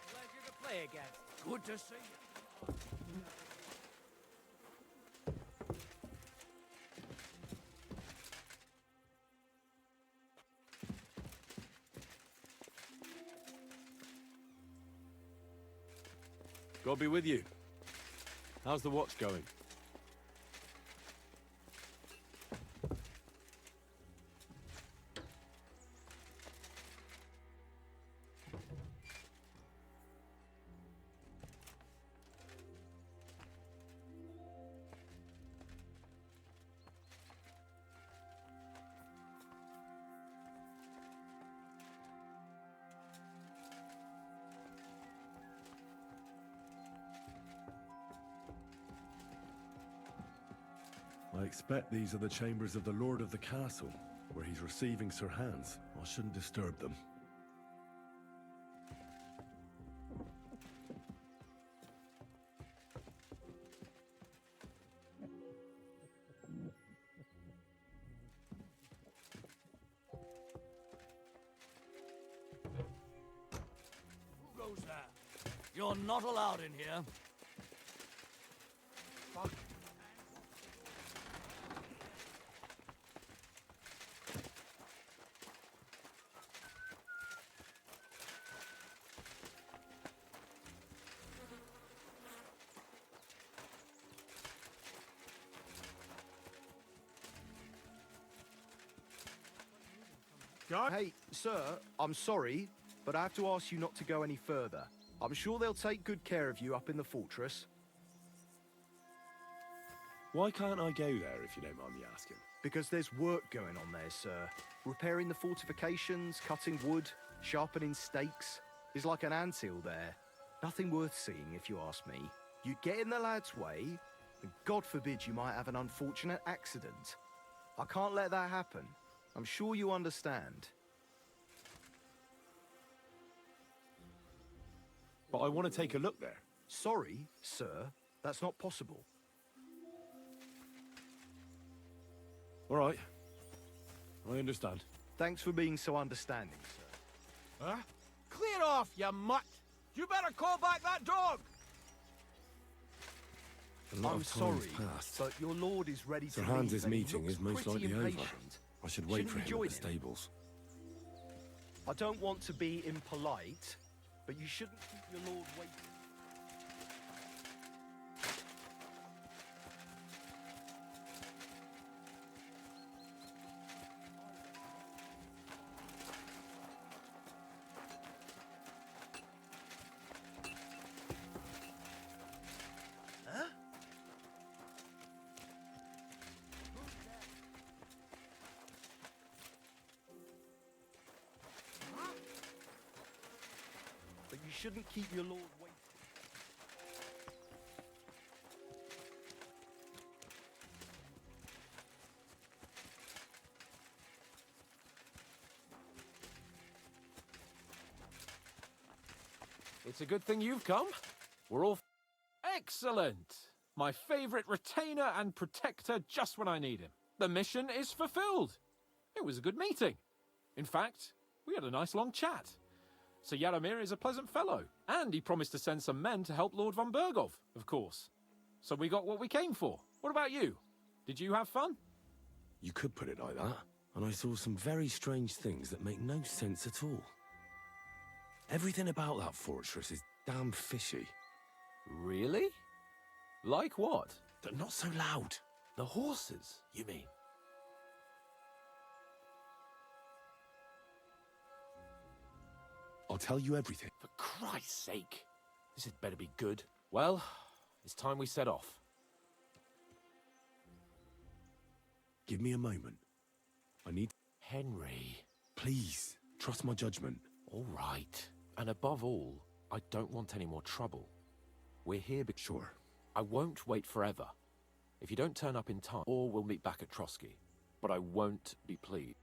Pleasure to play again. Good to see you. God be with you. How's the watch going? I expect these are the chambers of the Lord of the Castle, where he's receiving Sir Hans. I shouldn't disturb them. Who goes there? You're not allowed in here. Fuck. Hey, sir, I'm sorry, but I have to ask you not to go any further. I'm sure they'll take good care of you up in the fortress. Why can't I go there, if you don't mind me asking? Because there's work going on there, sir. Repairing the fortifications, cutting wood, sharpening stakes. There's like an anthill there. Nothing worth seeing, if you ask me. You get in the lad's way, and God forbid you might have an unfortunate accident. I can't let that happen. I'm sure you understand. But I want to take a look there. Sorry, sir. That's not possible. All right. I understand. Thanks for being so understanding, sir. Huh? Clear off, you mutt! You better call back that dog! I'm sorry, but your lord is ready Sir to leave, Hans's and he meeting looks is most pretty likely over. impatient. I should wait Shouldn't for you him join at the him? stables. I don't want to be impolite, but you shouldn't keep your lord waiting. But you shouldn't keep your lord waiting. It's a good thing you've come. We're all... Excellent! My favourite retainer and protector just when I need him. The mission is fulfilled. It was a good meeting. In fact, we had a nice long chat. Sir Yaramir is a pleasant fellow, and he promised to send some men to help Lord von Bergov, of course. So we got what we came for. What about you? Did you have fun? You could put it like that, and I saw some very strange things that make no sense at all. Everything about that fortress is damn fishy. Really? Like what? But not so loud. The horses, you mean? I'll tell you everything. For Christ's sake. This had better be good. Well, it's time we set off. Give me a moment. I need... Henry. Please, trust my judgment. All right. And above all, I don't want any more trouble. We're here because... Sure. I won't wait forever. If you don't turn up in time, or we'll meet back at Trotsky. But I won't be pleased.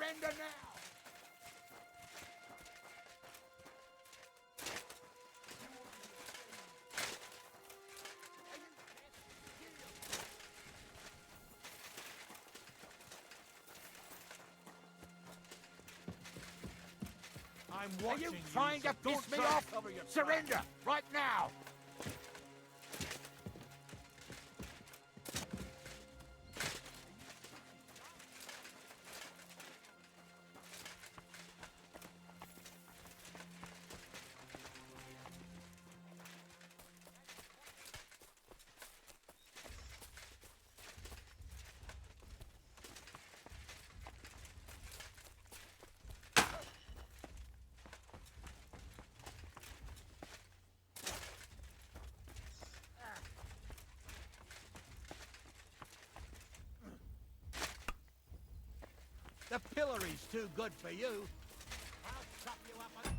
Surrender now! I'm Are watching you trying to so piss don't me try to off? cover your Surrender, tracks. right now! The pillory's too good for you. I'll chop you up on...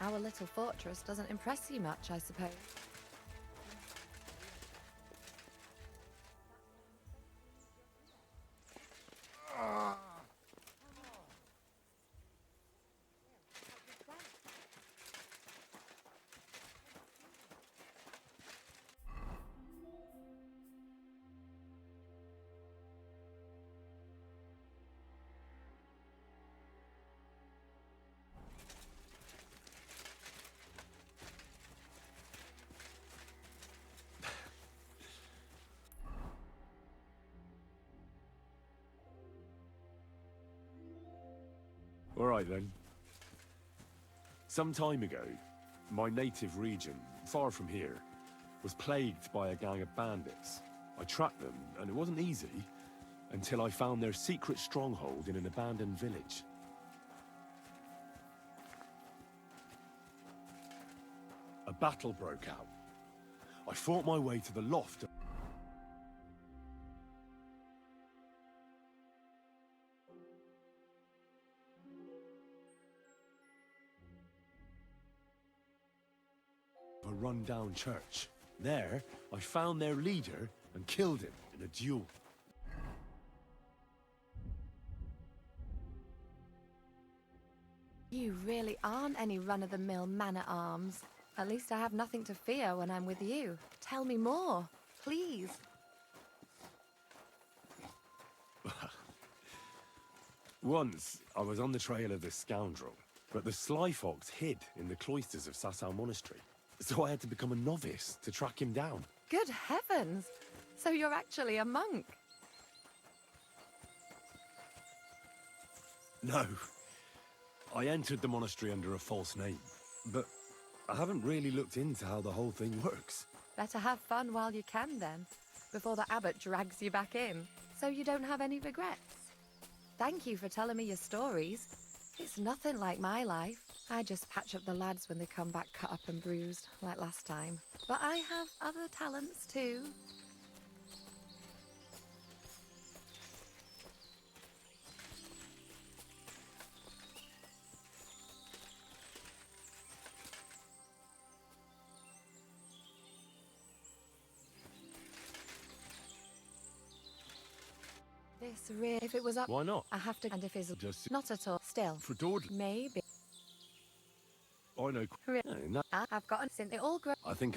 Our little fortress doesn't impress you much, I suppose. All right then. Some time ago, my native region, far from here, was plagued by a gang of bandits. I tracked them, and it wasn't easy, until I found their secret stronghold in an abandoned village. A battle broke out. I fought my way to the loft. A run-down church. There, I found their leader and killed him in a duel. You really aren't any run-of-the-mill man-at-arms. At least I have nothing to fear when I'm with you. Tell me more, please. Once, I was on the trail of this scoundrel, but the sly fox hid in the cloisters of Sasau Monastery. So I had to become a novice to track him down. Good heavens! So you're actually a monk? No. I entered the monastery under a false name, but I haven't really looked into how the whole thing works. Better have fun while you can, then, before the abbot drags you back in, so you don't have any regrets. Thank you for telling me your stories. It's nothing like my life. I just patch up the lads when they come back cut up and bruised, like last time. But I have other talents, too. This really, if it was up, Why not? I have to, and if it's Just not at all, still, for dawdling. maybe. I know. Really? No, I've gotten since they all grow. I think.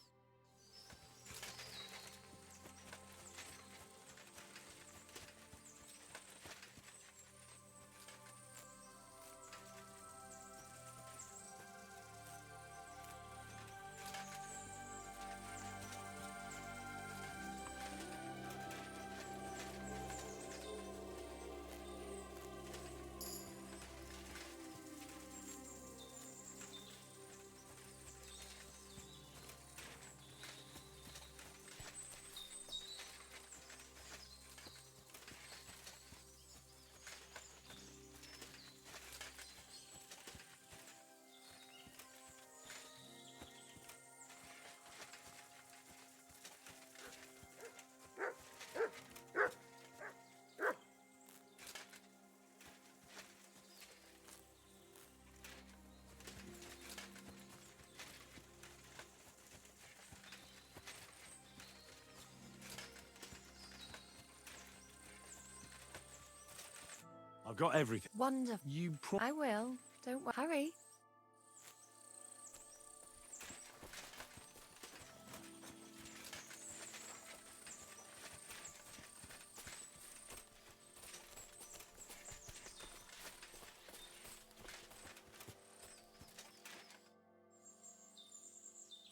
I've got everything. Wonderful. You I will. Don't worry. Hurry.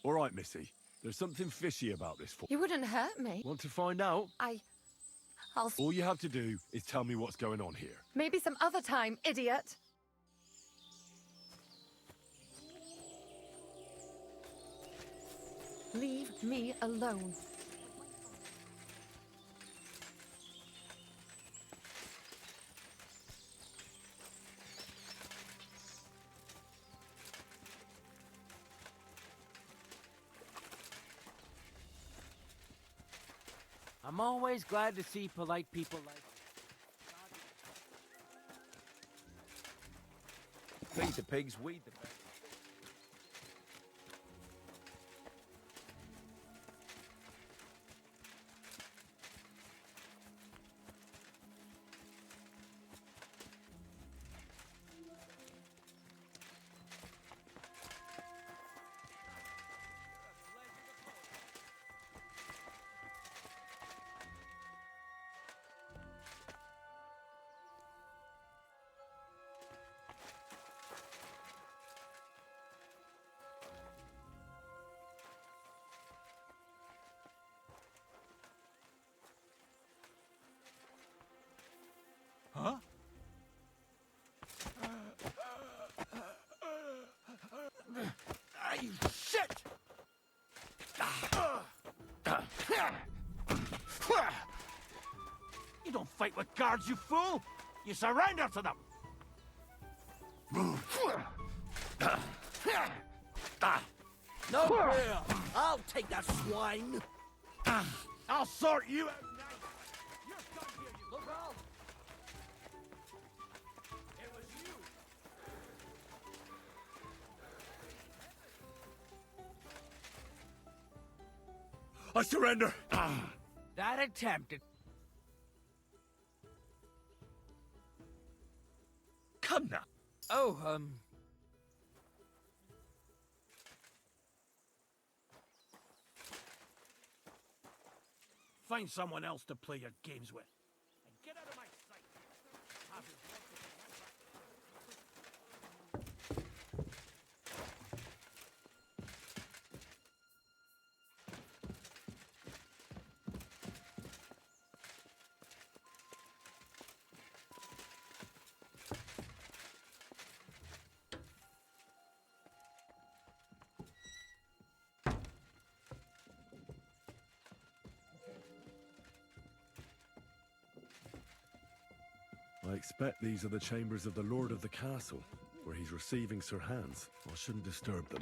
All right, Missy. There's something fishy about this. You wouldn't hurt me. Want to find out? I'll... All you have to do is tell me what's going on here. Maybe some other time, idiot. Leave me alone. I'm always glad to see polite people like Feed the pigs, weed the pigs. Huh? You shit! You don't fight with guards, you fool! You surrender to them! No fear! I'll take that swine! I'll sort you out now! You're done here, you look out! It was you! I surrender! that attempted. Come now! Oh, Find someone else to play your games with. And get out of my sight! Have your blood to be right back. I expect these are the chambers of the Lord of the Castle, where he's receiving Sir Hans. I shouldn't disturb them.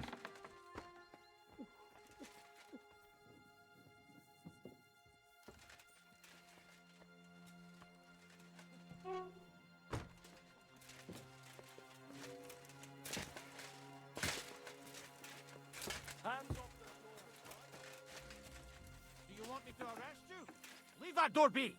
Hands off the door. Do you want me to arrest you? Leave that door be!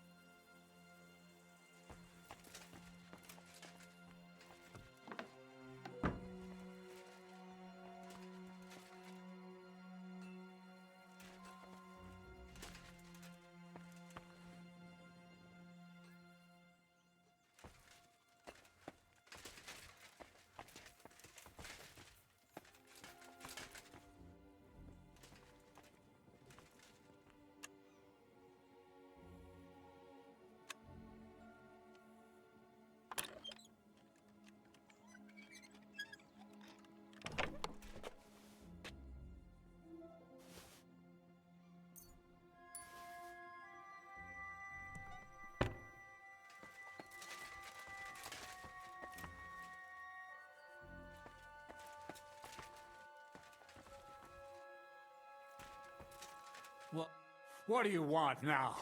What do you want now?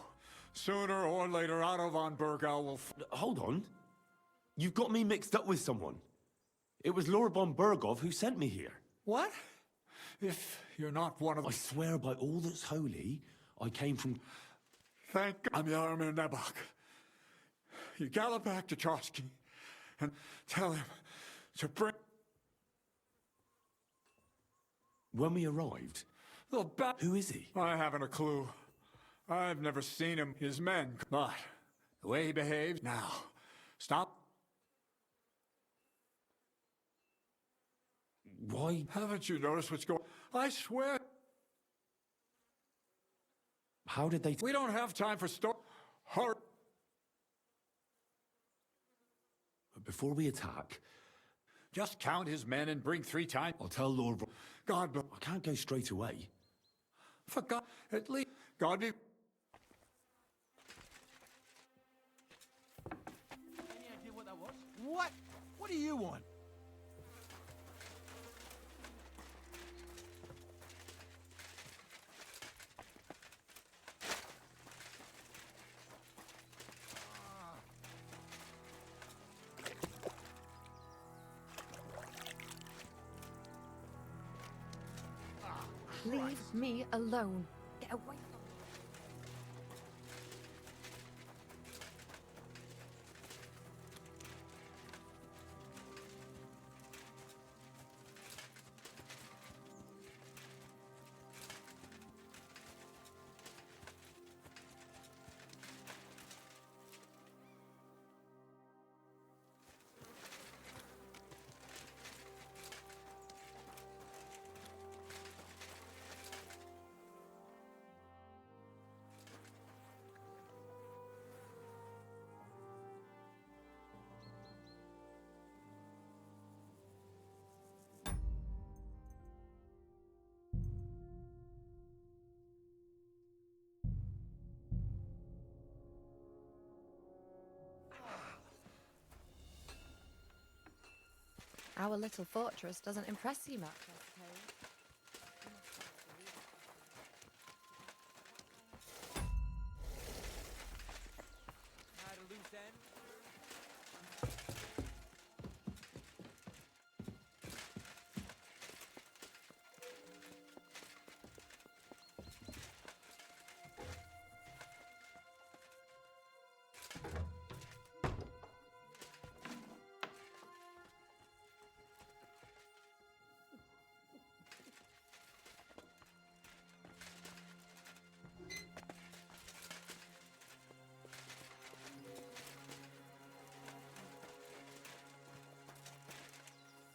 Sooner or later, Otto von Bergau will... Hold on. You've got me mixed up with someone. It was Lord von Bergov who sent me here. What? If you're not one of... I swear by all that's holy, I came from... Thank God I'm Yaromir Nebok. You gallop back to Trotsky and tell him to bring... When we arrived, who is he? I haven't a clue. I've never seen him, his men, but the way he behaves now. Stop. Why? Haven't you noticed what's going on? I swear. How did they... We don't have time for hurry. Before we attack... Just count his men and bring 3 times. I'll tell Lord... God, but I can't go straight away. for God, at least, God be... Any idea what that was? What? What do you want? Leave me alone. Get away from me. Our little fortress doesn't impress you much, I suppose. Had a loose end?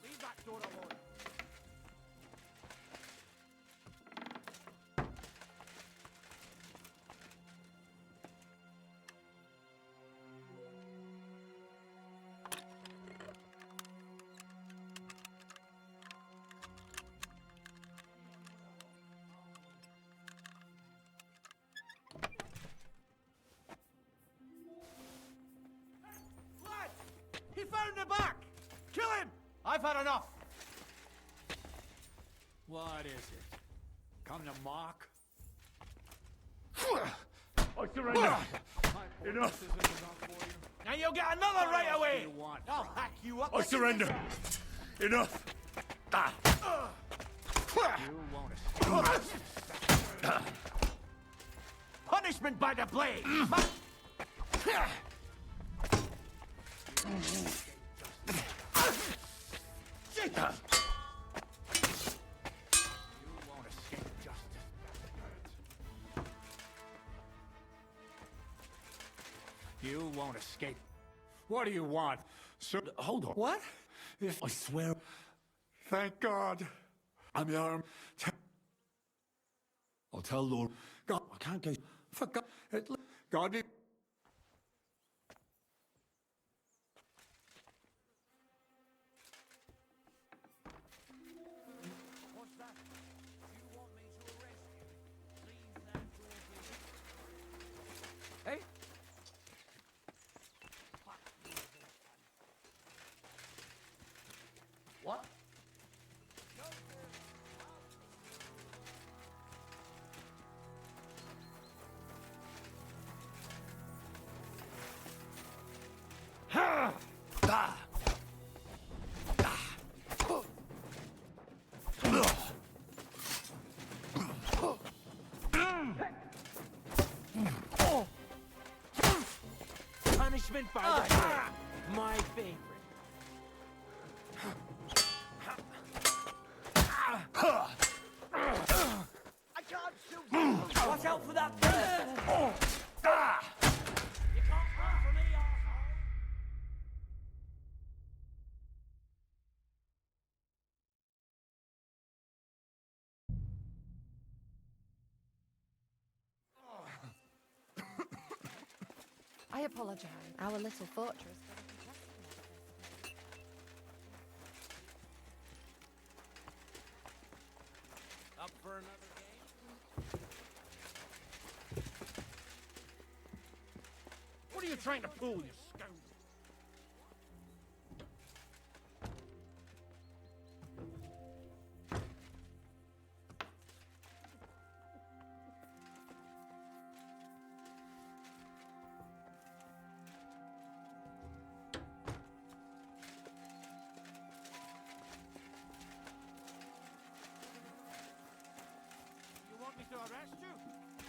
Leave that door alone. Lad! He found the back! Kill him! I've had enough! What is it? Come to mock? I surrender! Enough! Now you'll get another right away! I'll hack you up I like a surrender! lizard. Enough! You won't escape. Punishment by the blade! You won't escape justice. You won't escape. What do you want? Sir, Hold on. what? If I swear... Thank God. I'm your... I'll tell Lord... God, I can't go... for God, God be... What's that? You want me to arrest you? Leave that door, please. Hey? What? Punishment by the blade. My favorite. yourself for that beast! Oh! Ah! You can't run from me, arsehole! I apologize. Our little fortress doesn't impress me. Up for another game? What are you trying to pull, you scoundrel? You want me to arrest you?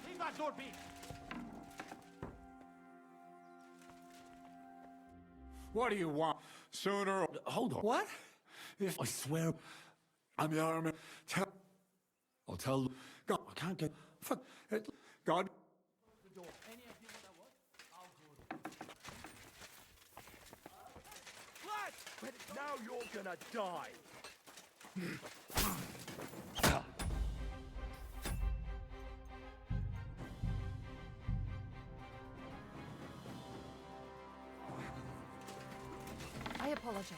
Leave that door be! What do you want? Sooner or... Hold on. What? If I swear, I'm Yarman, I'll tell... God, I can't get... fuck it. God. Now you're gonna die. I apologize.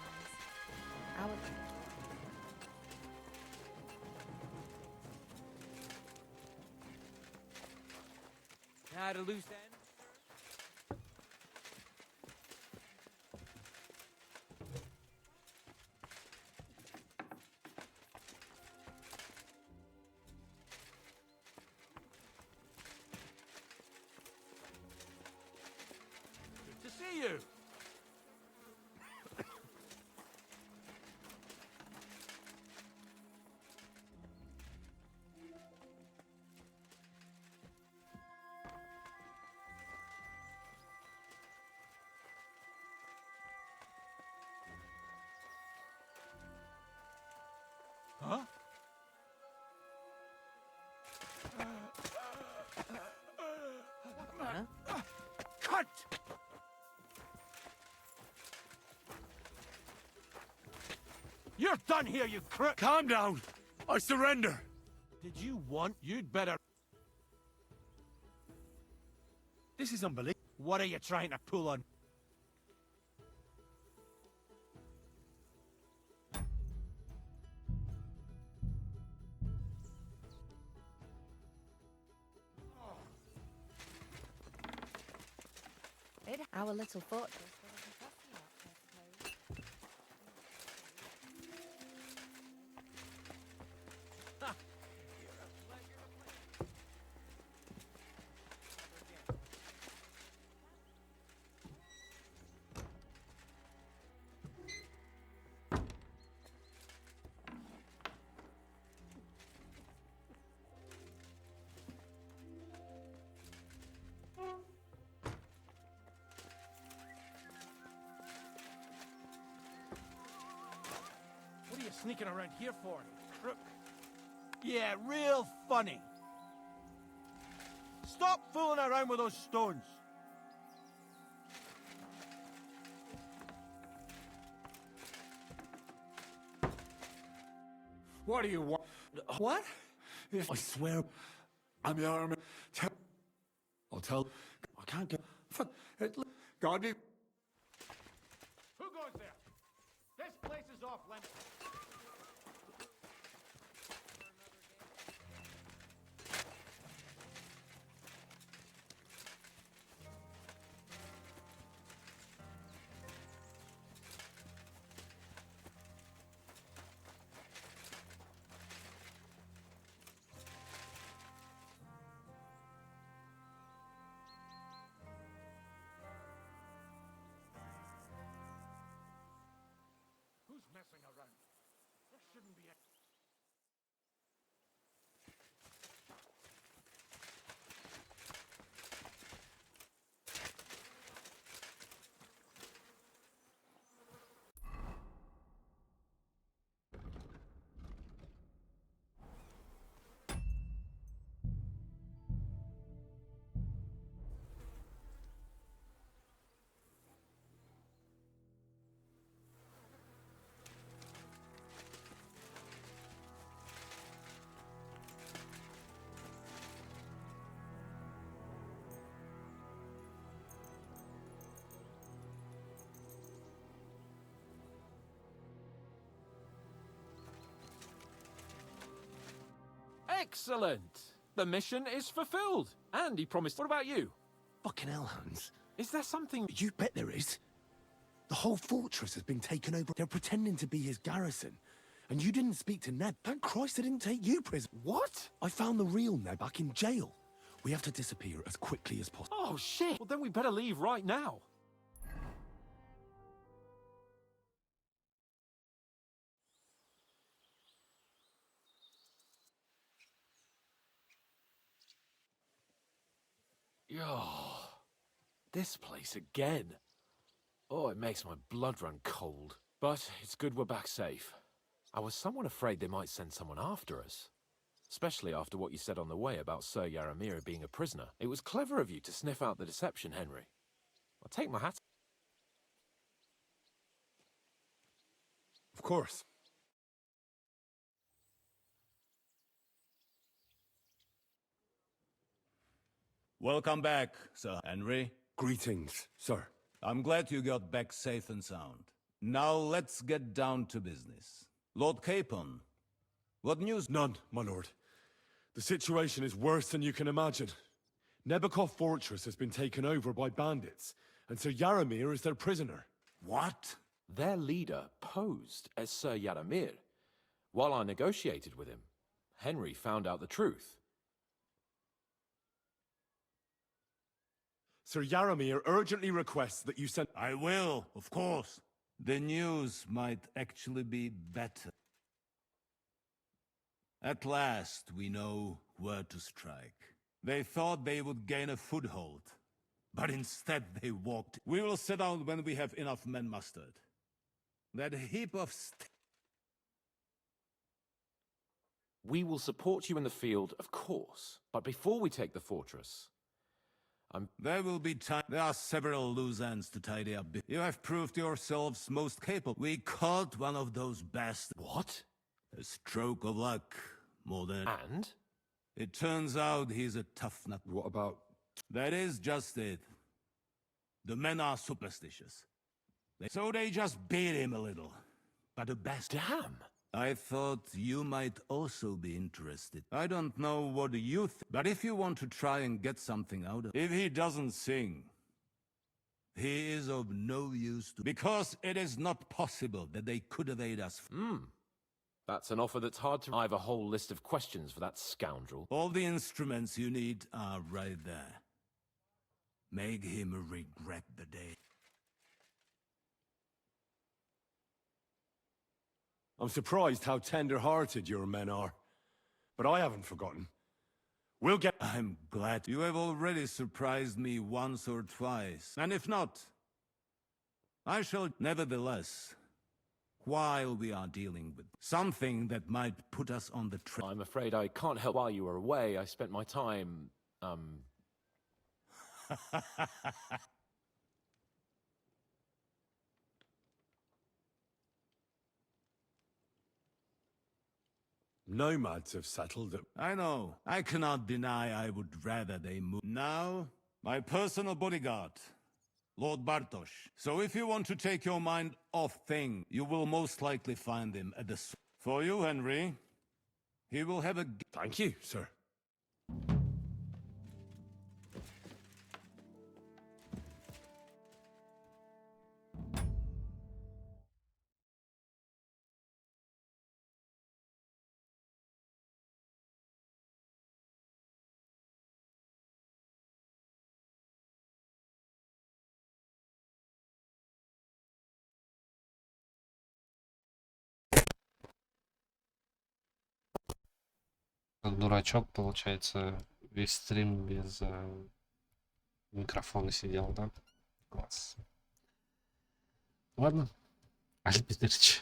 Our... Had a loose end? Good to see you. Huh? Cut! You're done here, you crook! Calm down! I surrender! Did you want? You'd better... This is unbelievable. What are you trying to pull on? Our little fortress doesn't impress you much, I suppose. What are you sneaking around here for, crook? Yeah, real funny. Stop fooling around with those stones. What do you want? What? If I swear, I'm Yarman, I'll tell... I can't get... fuck it. God, you... Who goes there? This place is off limits. Who's messing around? Excellent. The mission is fulfilled. And he promised... What about you? Fucking hell, Hans. Is there something... You bet there is. The whole fortress has been taken over. They're pretending to be his garrison. And you didn't speak to Ned. Thank Christ I didn't take you prisoner. What? I found the real Ned back in jail. We have to disappear as quickly as possible. Oh, shit. Well, then we better leave right now. Oh, this place again. Oh, it makes my blood run cold. But it's good we're back safe. I was somewhat afraid they might send someone after us. Especially after what you said on the way about Sir Yaramir being a prisoner. It was clever of you to sniff out the deception, Henry. I'll take my hat. Of course. Welcome back, Sir Henry. Greetings, sir. I'm glad you got back safe and sound. Now let's get down to business. Lord Capon, what news? None, my lord. The situation is worse than you can imagine. Nebakov Fortress has been taken over by bandits, and Sir Yaramir is their prisoner. What? Their leader posed as Sir Yaramir. While I negotiated with him, Henry found out the truth. Sir Yaramir urgently requests that you send... I will, of course. The news might actually be better. At last, we know where to strike. They thought they would gain a foothold, but instead they walked. We will sit down when we have enough men mustered. That heap of We will support you in the field, of course. But before we take the fortress... There will be time. There are several loose ends to tidy up. You have proved yourselves most capable. We caught one of those bastards. What? A stroke of luck, more than... And? It turns out he's a tough nut. What about... That is just it. The men are superstitious. So they just beat him a little. But the best... Damn! I thought you might also be interested. I don't know what you think, but if you want to try and get something out of... If he doesn't sing, he is of no use to... Because it is not possible that they could evade us. That's an offer that's hard to... I have a whole list of questions for that scoundrel. All the instruments you need are right there. Make him regret the day. I'm surprised how tender-hearted your men are. But I haven't forgotten. We'll get... I'm glad you have already surprised me once or twice. And if not, I shall nevertheless, while we are dealing with something that might put us on the track. I'm afraid I can't help. While you were away, I spent my time, Nomads have settled it. I know. I cannot deny I would rather they move. Now, my personal bodyguard, Lord Bartosz. So if you want to take your mind off things, you will most likely find him at the... For you, Henry, he will have a... Thank you, sir. Как дурачок, получается, весь стрим без микрофона сидел, да? Класс. Ладно, Альпидерч.